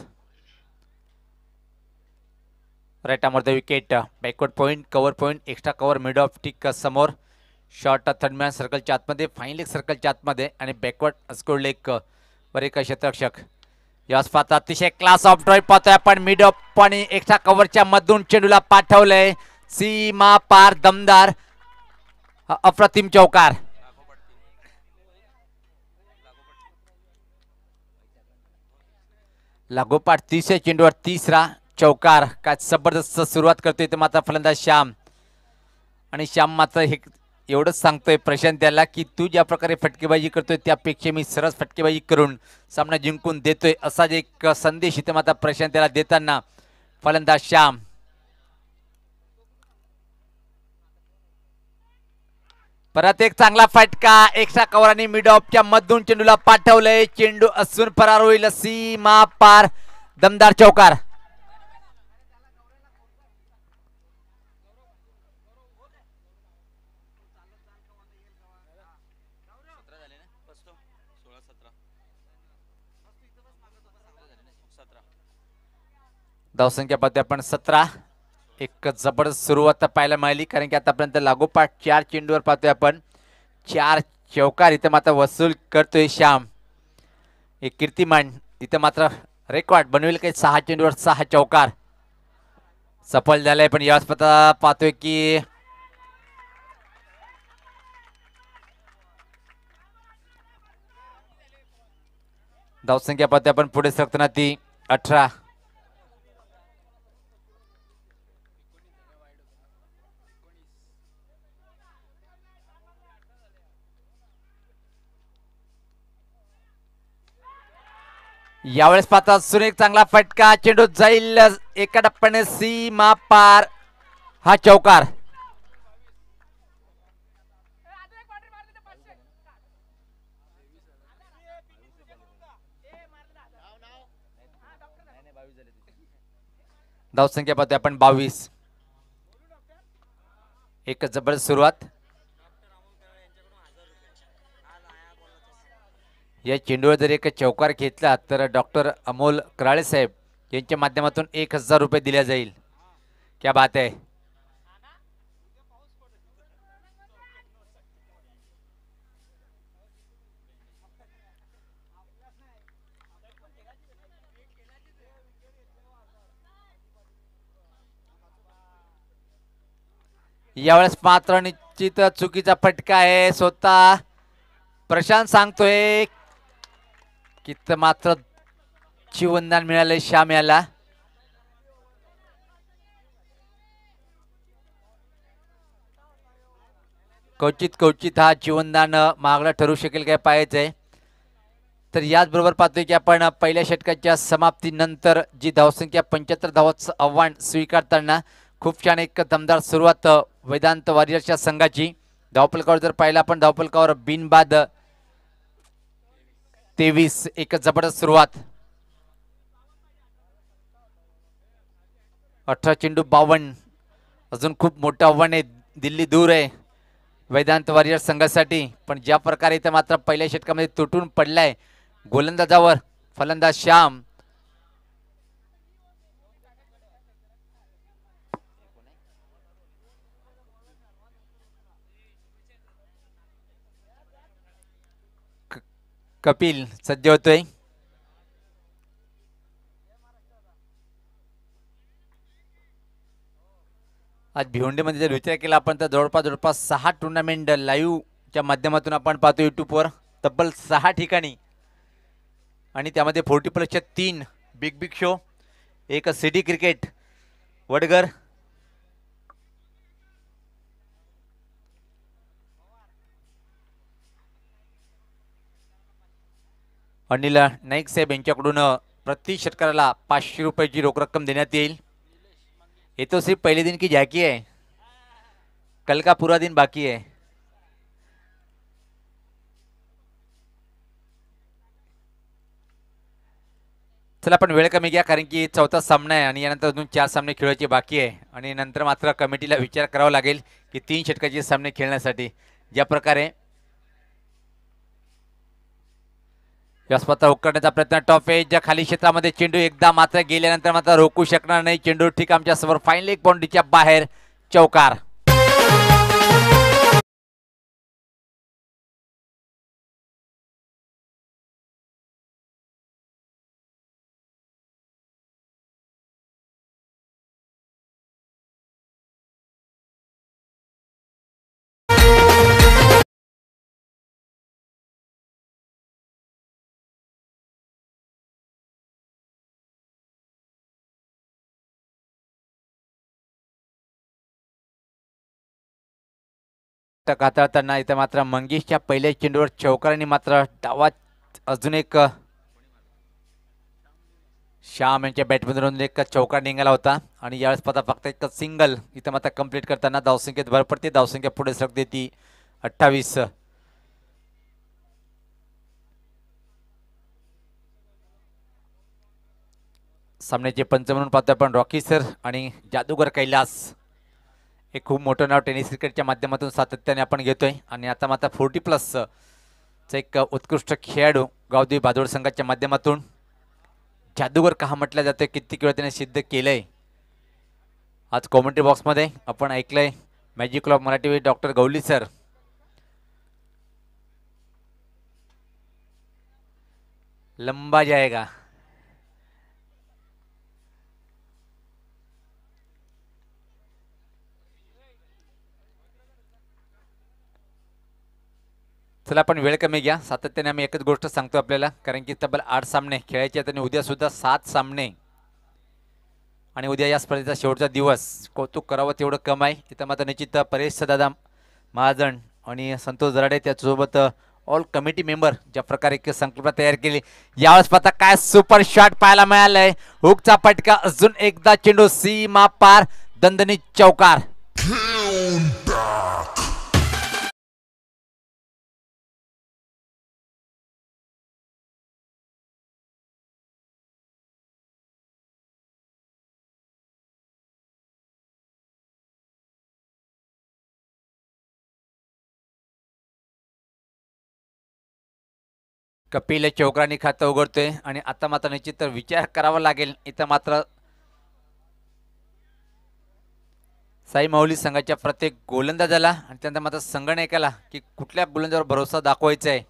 B: Right arm over the wicket. Backward point, cover point, extra cover, mid off टिक समोर. शॉर्ट थर्ड मॅन सर्कलच्या आतमध्ये, फाईन लेग सर्कलच्या आतमध्ये, आणि बॅकवर्ड स्कोर लेग वर एक क्षेत्ररक्षक. यास पाहता अतिशय क्लास ऑफ ड्राईव्ह पाहतोय आपण. मिड ऑफ आणि एक्स्ट्रा कव्हरच्या मधून चेंडूला पाठवलंय. सीमा पार, दमदार, अप्रतिम चौकार. लागोपाठ 30 चेंडूवर तिसरा चौकार. काय जबरदस्त सुरुवात करतोय ते मात्र फलंदाज श्याम. आणि श्याम मात्र हे एवढंच सांगतोय प्रशांत याला की तू ज्या प्रकारे फटकेबाजी करतोय त्यापेक्षा मी सरस फटकेबाजी करून सामना जिंकून देतोय, असाच एक संदेश इथे मात्र प्रशांत याला देताना फलंदाज श्याम. परत एक चांगला फटका. एक्स्ट्रा कव्हर आणि मिड ऑफच्या मधून चेंडूला पाठवलंय. चेंडू असून फरार होईल. सीमा पार, दमदार चौकार. धावसंख्या पाहतोय आपण 17. एक जबरदस्त सुरुवात पाहायला मिळाली, कारण की आतापर्यंत लागोपाठ 4 चेंडूवर पाहतोय आपण 4 चौकार इथं मात्र वसूल करतोय श्याम. एक कीर्तिमान इथं मात्र रेकॉर्ड बनवेल काही 6 चेंडूवर 6 चौकार सफल झालाय. पण यावेळेस पाहतोय की धावसंख्या पाहतोय आपण पुढे सरकताना ती 18. यावेळेस पाहता अजून एक चांगला फटका, चेंडू जाईल एका टप्प्याने सीमा पार. हा चौकार. धावसंख्या पाहतोय आपण 22. एक जबरदस्त सुरुवात. या चेंडूवर जर एक चौकार घेतला तर डॉक्टर अमोल कराळे साहेब यांच्या माध्यमातून 1000 रुपये दिल्या जाईल. क्या बात आहे. यावेळेस मात्र निश्चित चुकीचा फटका आहे. स्वतः प्रशांत सांगतोय की मात्र जीवनदान मिळाले श्याम याला. क्वचित हा जीवनदान मागला ठरू शकेल काय पाहायचंय. तर याचबरोबर पाहतोय की आपण पहिल्या षटकाच्या समाप्तीनंतर जी धावसंख्या 75 धावांचं आव्हान स्वीकारताना खूप छान एक दमदार सुरुवात वेदांत वॉरियर्सच्या संघाची. धावफलकावर जर पाहिलं आपण धावफलकावर बिनबाद 23. एक जबरदस्त सुरुवात. 18 चेंडू 52. अजून खूप मोठं आव्हान आहे. दिल्ली दूर आहे वेदांत वॉरियर्स संघासाठी. पण ज्या प्रकारे इथं मात्र पहिल्या षटकामध्ये तुटून पडलाय गोलंदाजावर फलंदाज श्याम. कपिल सज्ज होतोय. आज भिवंडीमध्ये जर विचार केला आपण तर जवळपास 6 टुर्नामेंट लाईव्हच्या माध्यमातून आपण पाहतो युट्यूबवर तब्बल 6 ठिकाणी. आणि त्यामध्ये 40+च्या 3 बिग शो, एक सिटी क्रिकेट वडगर, अनिल नाईक साहेब यांच्याकडून प्रति षटकाराला 500 रुपयाची रोख रक्कम देण्यात येईल. ये तो सिर्फ पहले दिन की झांकी है, कल का पूरा दिन बाकी है. चला आपण वेळ कमी घ्या, कारण की चौथा सामना आहे आणि यानंतर अजून 4 सामने खेळायचे बाकी आहे. आणि नंतर मात्र कमिटीला विचार करावा लागेल की 3 षटकाचे सामने खेळण्यासाठी ज्या प्रकारे व्यासपत्र उकळण्याचा प्रयत्न. टॉप एजच्या खाली क्षेत्रामध्ये चेंडू एकदा मात्र गेल्यानंतर मात्र रोखू शकणार नाही. चेंडू ठीक आमच्या समोर फाईनल एक बाउंड्रीच्या बाहेर चौकार. हाताळताना इथे मात्र मंगेशच्या पहिल्या चेंडूवर चौकारांनी मात्र डावात अजून एक श्याम यांच्या बॅटमधून एक चौकार निघाला होता. आणि यावेळेस पता फक्त एक सिंगल इथं मात्र कंप्लीट करताना धावसंख्येत भर पडते. धावसंख्या पुढे सरकते ती 28. सामन्याचे पंच म्हणून पाहतो आपण रॉकी सर आणि जादूगर कैलास. एक खूप मोठं नाव टेनिस क्रिकेटच्या माध्यमातून सातत्याने आपण घेतोय. आणि आता मात्र 40+ एक उत्कृष्ट खेळाडू गावदेवी भादोड संघाच्या माध्यमातून जादूगर का म्हटलं जातं, कित्येक वेळा त्याने सिद्ध केलंय. आज कॉमेंट्री बॉक्समध्ये आपण ऐकलंय magic club Marathi doctor Gawali sir. लंबा जाएगा. चला आपण वेळ कमी घ्या. सातत्याने आम्ही एकच गोष्ट सांगतो आपल्याला, कारण की तब्बल 8 सामने खेळायचे आहेत आणि उद्या सुद्धा 7 सामने आणि उद्या या स्पर्धेचा शेवटचा दिवस. कौतुक करावं तेवढं कम आहे. इथं मात्र निश्चित परेश दादा महाजन आणि संतोष दराडे त्याच्यासोबत ऑल कमिटी मेंबर ज्या प्रकारे एक संकल्पना तयार केली, यावेळेस पाहता काय सुपर शॉट पाहायला मिळालंय. हुकचा फटका, अजून एकदा चेंडू सीमा पार, दणदणीत चौकार. कपिल चौकारांनी खातं उघडतोय आणि आता मात्र निश्चित विचार करावा लागेल. इथं मात्र साई माऊली संघाच्या प्रत्येक गोलंदाजाला आणि त्यानंतर मात्र संगणकाला की कुठल्या गोलंदाजावर भरोसा दाखवायचा आहे.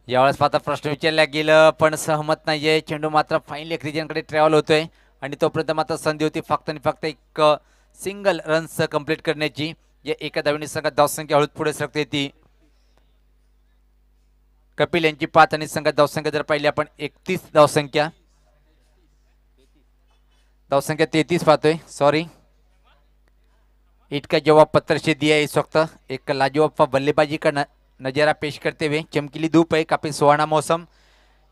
B: यावेळेस पाहता प्रश्न विचारला गेलं पण सहमत नाहीये. चेंडू मात्र फाईनली एक रिजनकडे ट्रॅव्हल होतोय आणि तोपर्यंत मात्र संधी होती फक्त आणि फक्त एक सिंगल रन्स कंप्लीट करण्याची. या एका धावेने संघात धावसंख्या हळूच पुढे सरकते ती. कपिल यांची 5 आणि संघात धावसंख्या जर पाहिली आपण 31 धावसंख्या 33 पाहतोय. सॉरी, इटका जवाब पत्थर से दिया इस वक्त. एक लाजवाब बल्लेबाजी का नजारा पेश करते हुए. चमकीली धूप है, काफी सुहाना मौसम.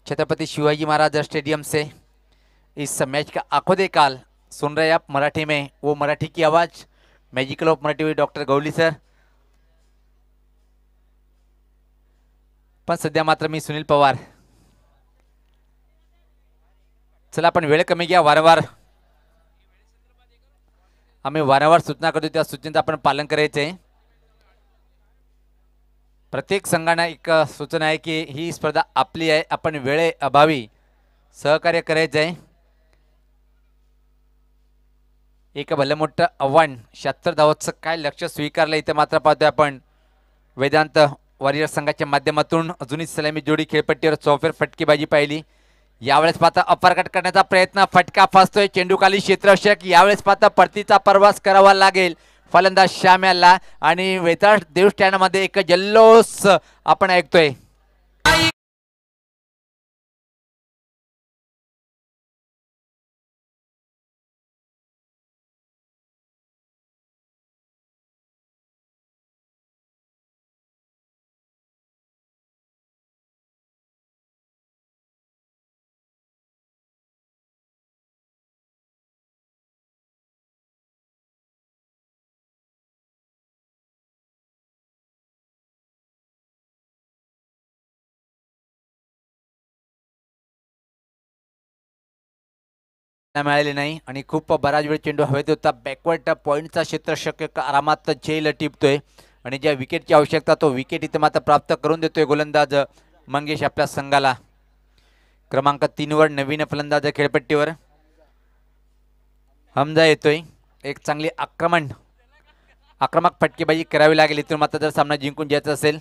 B: छत्रपति शिवाजी महाराज स्टेडियम से इस मैच का आंखों दे काल सुन रहे आप मराठी में, वो मराठी की आवाज magical of Marathi doctor Gawali sir. पण सध्या मात्र मी सुनील पवार. चला आपण वेळ कमी घ्या. वारंवार आम्ही वारंवार सूचना करतो, त्या सूचनेचं आपण पालन करायचंय. प्रत्येक संघांना एक सूचना आहे की ही स्पर्धा आपली आहे, आपण वेळे अभावी सहकार्य करायचं आहे. एक भलं मोठं आव्हान 76 धावांचं काय लक्ष स्वीकारलं इथं मात्र पाहतोय आपण. वेदांत वॉरियर संघाच्या माध्यमातून अजूनही सलामी जोडी खेळपट्टीवर चौफेर फटकेबाजी पाहिली. यावेळेस पाहता अपरकट करण्याचा प्रयत्न, फटका फसतोय, चेंडू खाली क्षेत्ररक्षक. यावेळेस पाहता परतीचा प्रवास करावा लागेल फलंदाज श्याम्याला आणि वेताळ देव स्टँड मध्ये एक जल्लोष आपण ऐकतोय. मिळाले नाही आणि खूप बराच वेळ चेंडू हवेत होता. बॅकवर्ड पॉईंटचा क्षेत्ररक्षक आरामात झेल टिपतोय आणि ज्या विकेटची आवश्यकता तो विकेट इथे मात्र प्राप्त करून देतोय गोलंदाज मंगेश आपल्या संघाला. क्रमांक 3 वर नवीन फलंदाज खेळपट्टीवर हमजा येतोय. एक चांगली आक्रमक फटकेबाजी करावी लागेल इथून मात्र जर सामना जिंकून घ्यायचा असेल.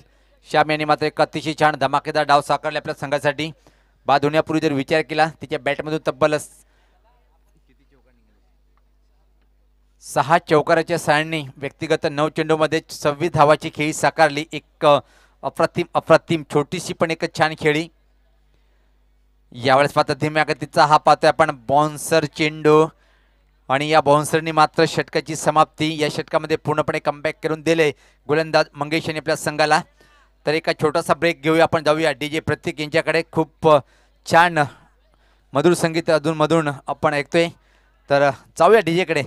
B: श्याम यांनी मात्र एक अतिशय छान धमाकेदार डाव साकारले आपल्या संघासाठी. बाद होण्यापूर्वी जर विचार केला तिच्या बॅटमधून तब्बल 6 चौकाराच्या सारणी व्यक्तिगत 9 चेंडूमध्ये 26 धावाची खेळी साकारली. एक अप्रतिम छोटीशी पण एक छान खेळी. यावेळेस पाहता धीम्या गतीचा हा पाहतोय आपण बाउन्सर चेंडू आणि या बाउन्सरनी मात्र षटकाची समाप्ती. या षटकामध्ये पूर्णपणे कमबॅक करून दिले गोलंदाज मंगेश यांनी आपल्या संघाला. तर एका छोटासा ब्रेक घेऊया आपण, जाऊया डीजे प्रतीक यांच्याकडे. खूप छान मधुर संगीत अधून मधून आपण ऐकतोय, तर जाऊया डीजे कडे.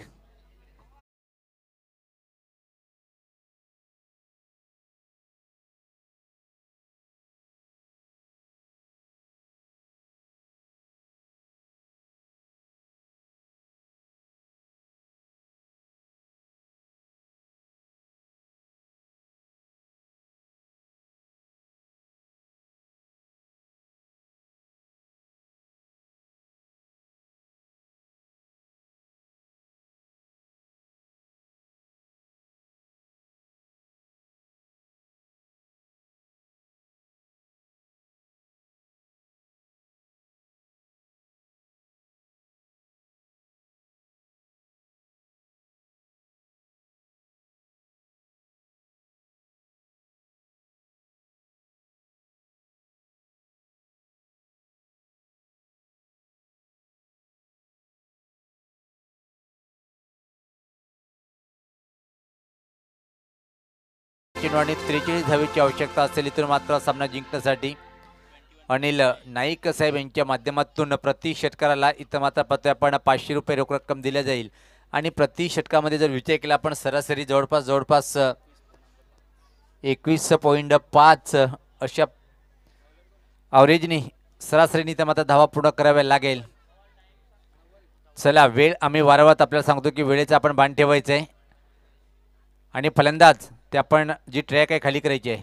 B: चेंडू आणि 43 धावेची आवश्यकता असेल इथून मात्र सामना जिंकण्यासाठी. अनिल नाईक साहेब यांच्या माध्यमातून प्रति षटकाराला इथं मात्र पाहतोय आपण 500 रुपये रोख रक्कम दिल्या जाईल. आणि प्रति षटकामध्ये जर विचार केला आपण सरासरी जवळपास 21.5 अशा ॲव्हरेजनी सरासरीने तर मात्र धावा पूर्ण कराव्या लागेल. चला वेळ आम्ही वारंवार आपल्याला सांगतो की वेळेचं आपण भान ठेवायचं आहे आणि फलंदाज ते आपण जी ट्रॅक आहे खाली करायची आहे.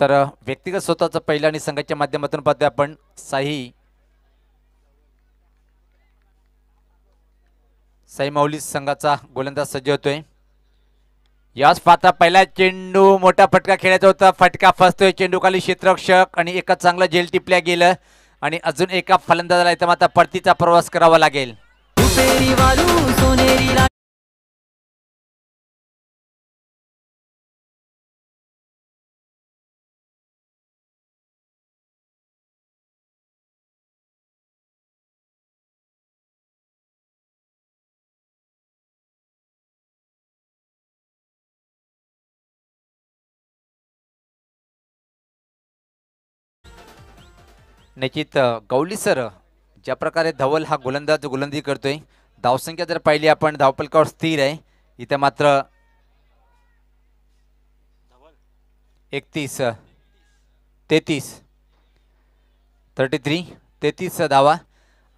B: तर व्यक्तिगत स्वतःचं पहिलं आणि संघाच्या माध्यमातून पाहतोय आपण साई माऊली संघाचा गोलंदाज सज्ज होतोय. याच पाहता पहिला चेंडू मोठा फटका खेळायचा होता, फटका फसतोय, चेंडू खाली क्षेत्ररक्षक आणि एका चांगला झेल टिपल्या गेलं आणि अजून एका फलंदाजाला इथं मात्र परतीचा प्रवास करावा लागेल. निश्चित गौली सर ज्या प्रकारे धवल हा गोलंदाजी करतोय, धावसंख्या जर पाहिली आपण धावपलकावर स्थिर आहे. इथे मात्र 33 धावा.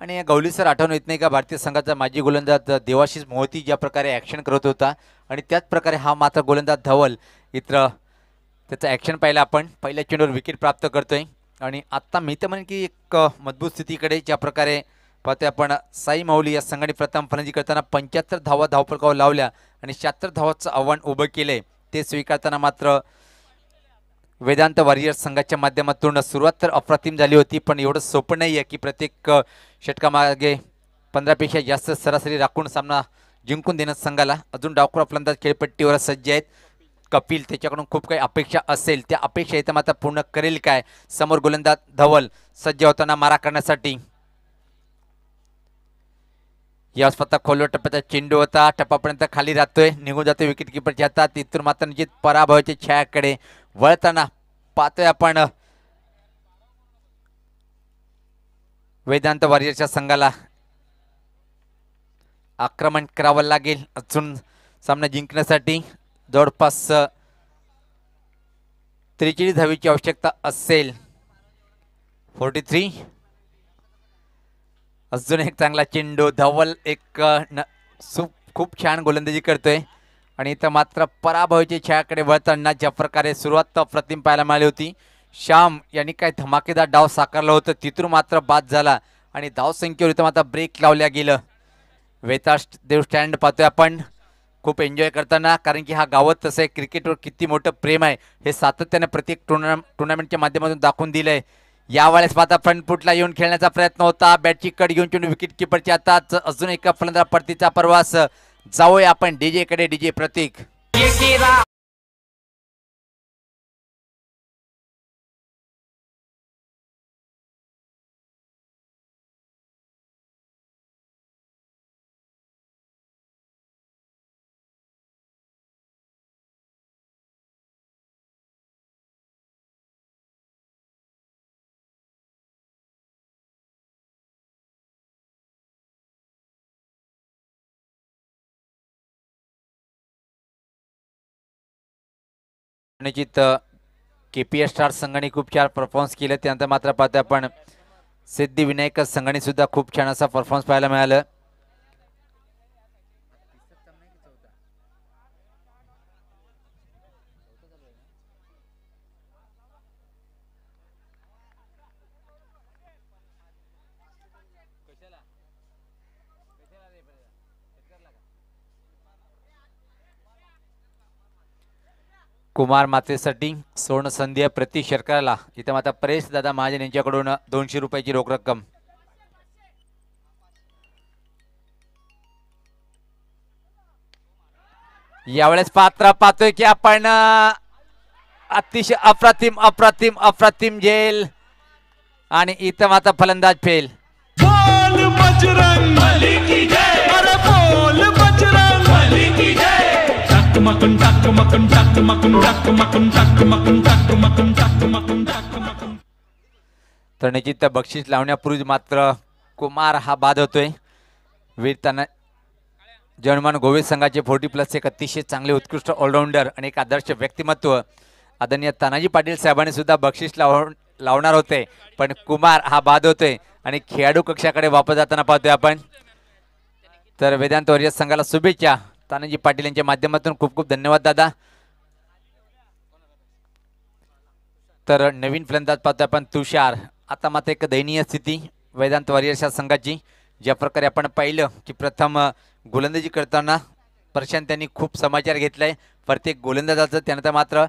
B: आणि गौली सर आठवण येत नाही का भारतीय संघाचा माजी गोलंदाज देवाशीष मोहती ज्या प्रकारे ॲक्शन करत होता आणि त्याच प्रकारे हा मात्र गोलंदाज धवल इतर त्याचं ॲक्शन पाहिलं आपण. पहिल्या चेंडूवर विकेट प्राप्त करतोय आणि आत्ता मी तर म्हणेन की एक मजबूत स्थितीकडे ज्या प्रकारे पाहतोय आपण साई माऊली या संघाने प्रथम फलंदाजी करताना 75 धावा धावपलकावर लावल्या आणि 76 धावाचं आव्हान उभं केलंय. ते स्वीकारताना मात्र वेदांत वॉरियर्स संघाच्या माध्यमातून सुरुवात तर अप्रतिम झाली होती, पण एवढं सोपं नाही आहे की प्रत्येक षटकामागे 15पेक्षा जास्त सरासरी राखून सामना जिंकून देणं संघाला. अजून डावखुरा फलंदाज खेळपट्टीवर सज्ज आहेत. कपिल त्याच्याकडून खूप काही अपेक्षा असेल, त्या अपेक्षा इथं मात्र पूर्ण करेल काय? समोर गोलंदाज धवल सज्ज होताना मारा करण्यासाठी. या स्वतः खोलवर टप्प्याचा चेंडू होता, टप्पापर्यंत खाली राहतोय, निघून जातोय विकेट किपरच्या हातात. तिथून मात्र निश्चित पराभवाच्या छायाकडे वळताना पाहतोय आपण वेदांत वॉरियर्सच्या संघाला आक्रमण करावं लागेल अजून सामना जिंकण्यासाठी. जवळपास 43 धावेची आवश्यकता असेल. 43. अजून एक चांगला चेंडू, धवल एक खूप छान गोलंदाजी करतोय आणि इथं मात्र पराभवाच्या छायाकडे वळताना ज्या प्रकारे सुरुवात अप्रतिम पाहायला मिळाली होती. श्याम यांनी काय धमाकेदार डाव साकारलं होतं, तिथून मात्र बाद झाला आणि धावसंख्येवर इथं मात्र ब्रेक लावल्या गेलं. वेताळ देव स्टँड पाहतोय आपण खूप एन्जॉय करताना, कारण की हा गावात तसं आहे क्रिकेटवर किती मोठं प्रेम आहे हे सातत्याने प्रत्येक टुर्नामेंटच्या माध्यमातून दाखवून दिलंय. यावेळेस पाहता फ्रंट फुटला येऊन खेळण्याचा प्रयत्न होता, बॅटची कट घेऊन चेंडू विकेट किपरच्या हातात. अजून एका फलंदाज परतीचा प्रवास. जाऊया आपण डीजे कडे. डीजे प्रतीक. निश्चित KPS स्टार संघाने खूप छान परफॉर्मन्स केलं. त्यानंतर मात्र पाहतोय आपण सिद्धिविनायक संघाने सुद्धा खूप छान असा परफॉर्मन्स पाहायला मिळालं. कुमार मातेसाठी स्वर्ण संधी प्रति षटकाराला इथं मात्र परेश दादा महाजन यांच्याकडून 200 रुपयाची रोख रक्कम. यावेळेस पाहतोय की आपण अतिशय अप्रतिम अप्रतिम अप्रतिम झेल आणि इथं मात्र फलंदाज फेल.
E: बोल बजरंग बली की जय.
B: तर निश्चित बक्षीस लावण्यापूर्वी मात्र कुमार हा बाद होतोय. वीरताना जर्मन गोवे संघाचे 40+ एक अतिशय चांगले उत्कृष्ट ऑलराऊंडर आणि एक आदर्श व्यक्तिमत्व आदरणीय तानाजी पाटील साहेबांनी सुद्धा बक्षीस लावणार होते, पण कुमार हा बाद होतोय आणि खेळाडू कक्षाकडे वापस जाताना पाहतोय आपण. तर वेदांत वॉरियर्स संघाला शुभेच्छा. तानाजी पाटील यांच्या माध्यमातून खूप खूप धन्यवाद दादा. तर नवीन फलंदाज पाहतोय आपण तुषार. आता मात्र एक दयनीय स्थिती वेदांत वॉरियर्स या संघाची. ज्या प्रकारे आपण पाहिलं की प्रथम गोलंदाजी करताना प्रशांत यांनी खूप समाचार घेतलाय प्रत्येक गोलंदाजाचं, त्यानंतर मात्र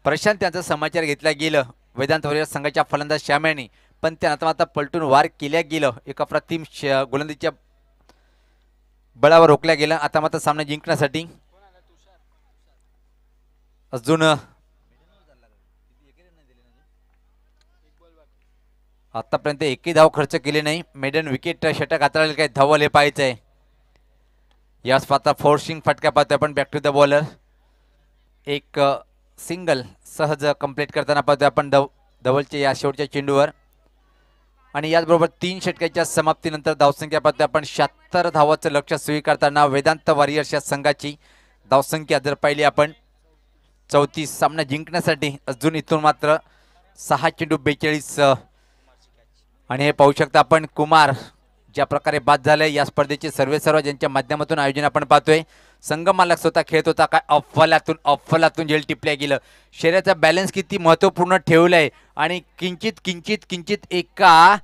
B: प्रशांत यांचा समाचार घेतला गेलं वेदांत वॉरियर्स संघाच्या फलंदाज श्याम यांनी, पण त्यानंतर मात्र पलटून वार केल्या गेलं. एका अप्रतिम गोलंदाजीच्या बळावर रोखल्या गेलं. आता मात्र सामना जिंकण्यासाठी अजून आतापर्यंत एकही धाव खर्च केली नाही. मेडन विकेट षटक हाताळले काही धावले पाहायचं आहे. याच पाहता फोर्सिंग फटका पाहतोय आपण बॅक टू द बॉलर. एक सिंगल सहज कंप्लीट करताना पाहतोय आपण धवलच्या या शेवटच्या चेंडूवर. आणि याचबरोबर 3 षटकाच्या समाप्तीनंतर धावसंख्या पाहतोय आपण 76 धावाचं लक्ष्य स्वीकारताना वेदांत वॉरियर्स या संघाची धावसंख्या जर पाहिली आपण 34. सामना जिंकण्यासाठी अजून इथून मात्र 6 चेंडू 42. आणि हे पाहू शकता आपण कुमार ज्या प्रकारे बाद झाले. या स्पर्धेचे सर्व ज्यांच्या माध्यमातून आयोजन आपण पाहतोय. संघ मालक स्वतः खेळत होता काय अफलातून झेल टिपल्या गेलं. शरीराचा बॅलन्स किती महत्त्वपूर्ण ठेवलाय आणि किंचित एका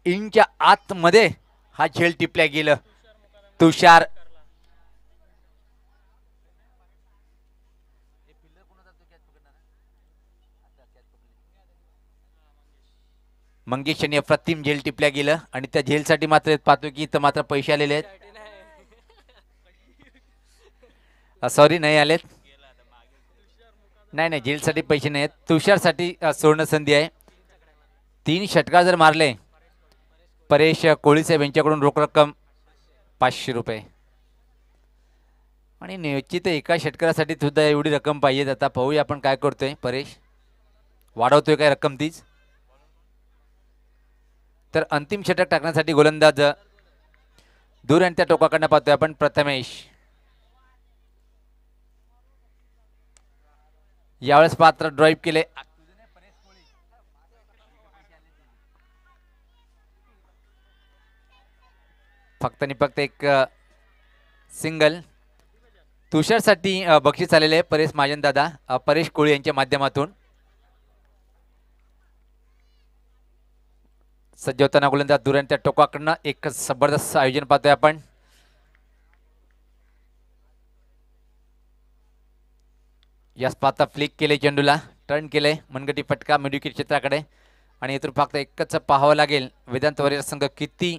B: इंचच्या आतमध्ये हा झेल टिपल्या गेलं. तुषार मंगेश यांनी अप्रतिम झेल टिपल्या गेलं आणि त्या झेलसाठी मात्र पाहतो की इथं मात्र पैसे आलेले आहेत. सॉरी नाही आलेत. नाही झेलसाठी पैसे नाही आहेत. तुषारसाठी सुवर्ण संधी आहे. 3 षटकार जर मारले परेश कोळी साहेब यांच्याकडून रोख रक्कम 500 रुपये. आणि निश्चित एका षटकारासाठी सुद्धा एवढी रक्कम पाहिजे. आता पाहूया आपण काय करतोय. परेश वाढवतोय काय रक्कम तीच. तर अंतिम षटक टाकण्यासाठी गोलंदाज दूर आणि त्या टोकाकडनं पाहतोय आपण प्रथमेश. यावेळेस पात्र ड्राईव्ह केले. फक्त आणि फक्त एक सिंगल. तुषारसाठी बक्षीस आलेले परेश महाजन दादा परेश कोळी यांच्या माध्यमातून. सज्ज होताना गोलंदाज दूर आणि त्या टोकाकडनं एक जबरदस्त आयोजन पाहतोय आपण. याच पाहता फ्लिक केले चेंडूला टर्न केले मनगटी फटका मिडविकेट क्षेत्राकडे. आणि इथून फक्त एकच पाहावं लागेल वेदांत वॉरियर्स संघ किती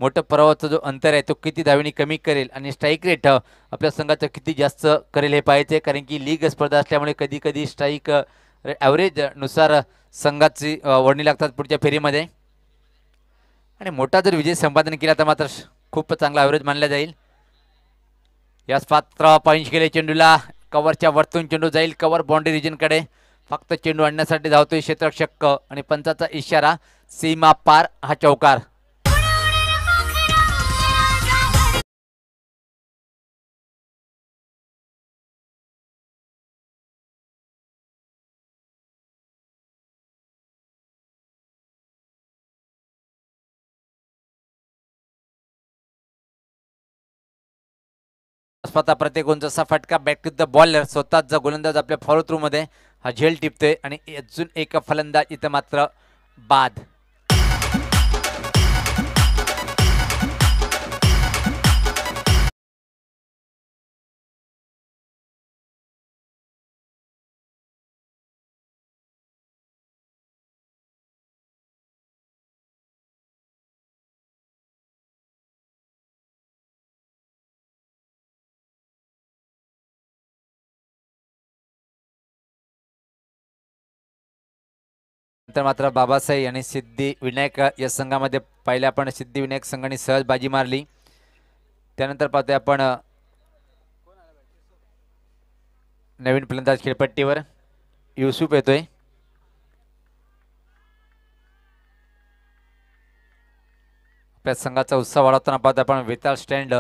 B: मोठं पराभवाचा जो अंतर आहे तो किती धावेनी कमी करेल आणि स्ट्राईक रेट आपल्या संघाचं किती जास्त करेल हे पाहायचे. कारण की लीग स्पर्धा असल्यामुळे कधी कधी स्ट्राईक ॲव्हरेज नुसार संघाची वर्णी लागतात पुढच्या फेरीमध्ये. आणि मोठा जर विजय संपादन केला तर मात्र खूप चांगला ॲव्हरेज मानला जाईल. याच पात्र पॉईंट केले चेंडूला कव्हरच्या वरतून चेंडू जाईल कव्हर बाउंड्री रिजनकडे. फक्त चेंडू आणण्यासाठी धावतोय क्षेत्ररक्षक आणि पंचाचा इशारा सीमा पार हा चौकार. स्वतः प्रत्येक जसा फटका बॅक टू द बॉलर. स्वतःचा गोलंदाज आपल्या फॉलो थ्रू मध्ये हा झेल टिपतोय आणि अजून एक फलंदाज इथं मात्र बाद. नंतर मात्र बाबासाहेब आणि सिद्धिविनायक या संघामध्ये पहिल्या आपण सिद्धिविनायक संघाने सहज बाजी मारली. त्यानंतर पाहतोय आपण नवीन फलंदाज खेळपट्टीवर युसुफ येतोय. आपल्या संघाचा उत्साह वाढवताना पाहतो आपण वेताळ स्टँड.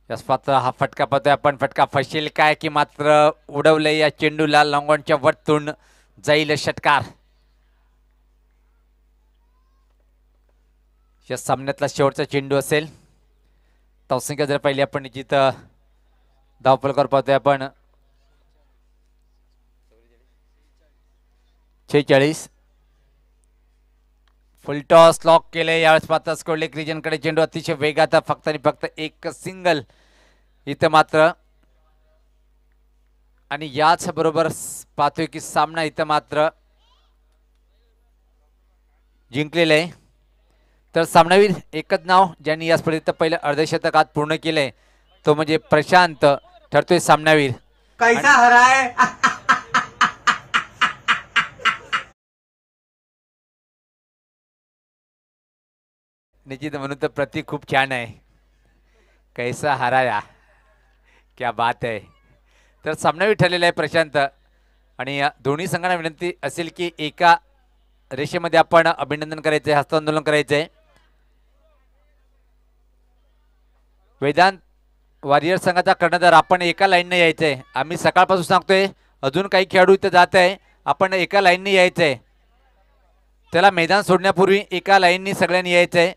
B: याच पात्र हा फटका पाहतोय आपण. फटका फसेल काय की मात्र उडवले या चेंडूला लॉंगॉनच्या वरतून जाईल षटकार. या सामन्यातला शेवटचा चेंडू असेल. धावसंख्या जर पाहिली आपण निश्चित धावफलकावर पाहतोय आपण 46. फुल टॉस लॉक केले. यावेळेस मात्र स्कोरले क्रिजनकडे चेंडू अतिशय वेगात फक्त आणि फक्त एक सिंगल इथं मात्र. आणि याच बरोबर पाहतोय की सामना इथं मात्र जिंकलेला आहे. तर सामनावीर एकच नाव ज्यांनी या स्पर्धेत पहिलं अर्धशतक आज पूर्ण केलंय तो म्हणजे प्रशांत ठरतोय सामनावीर.
C: कैसा हरा है
B: निश्चित म्हणून तर प्रतीक खूप छान आहे. कैसा हराया, क्या बात आहे. तर सामनावीर ठरलेला आहे प्रशांत. आणि दोन्ही संघांना विनंती असेल की एका रेषेमध्ये आपण अभिनंदन करायचंय, हस्तांदोलन करायचंय. वेदांत वॉरियर संघाचा कर्णधार आपण एका लाईनने यायचंय. आम्ही सकाळपासून सांगतोय अजून काही खेळाडू इथं जात आहे. आपण एका लाईनने यायचंय. त्याला मैदान सोडण्यापूर्वी एका लाईननी सगळ्यांनी यायचंय.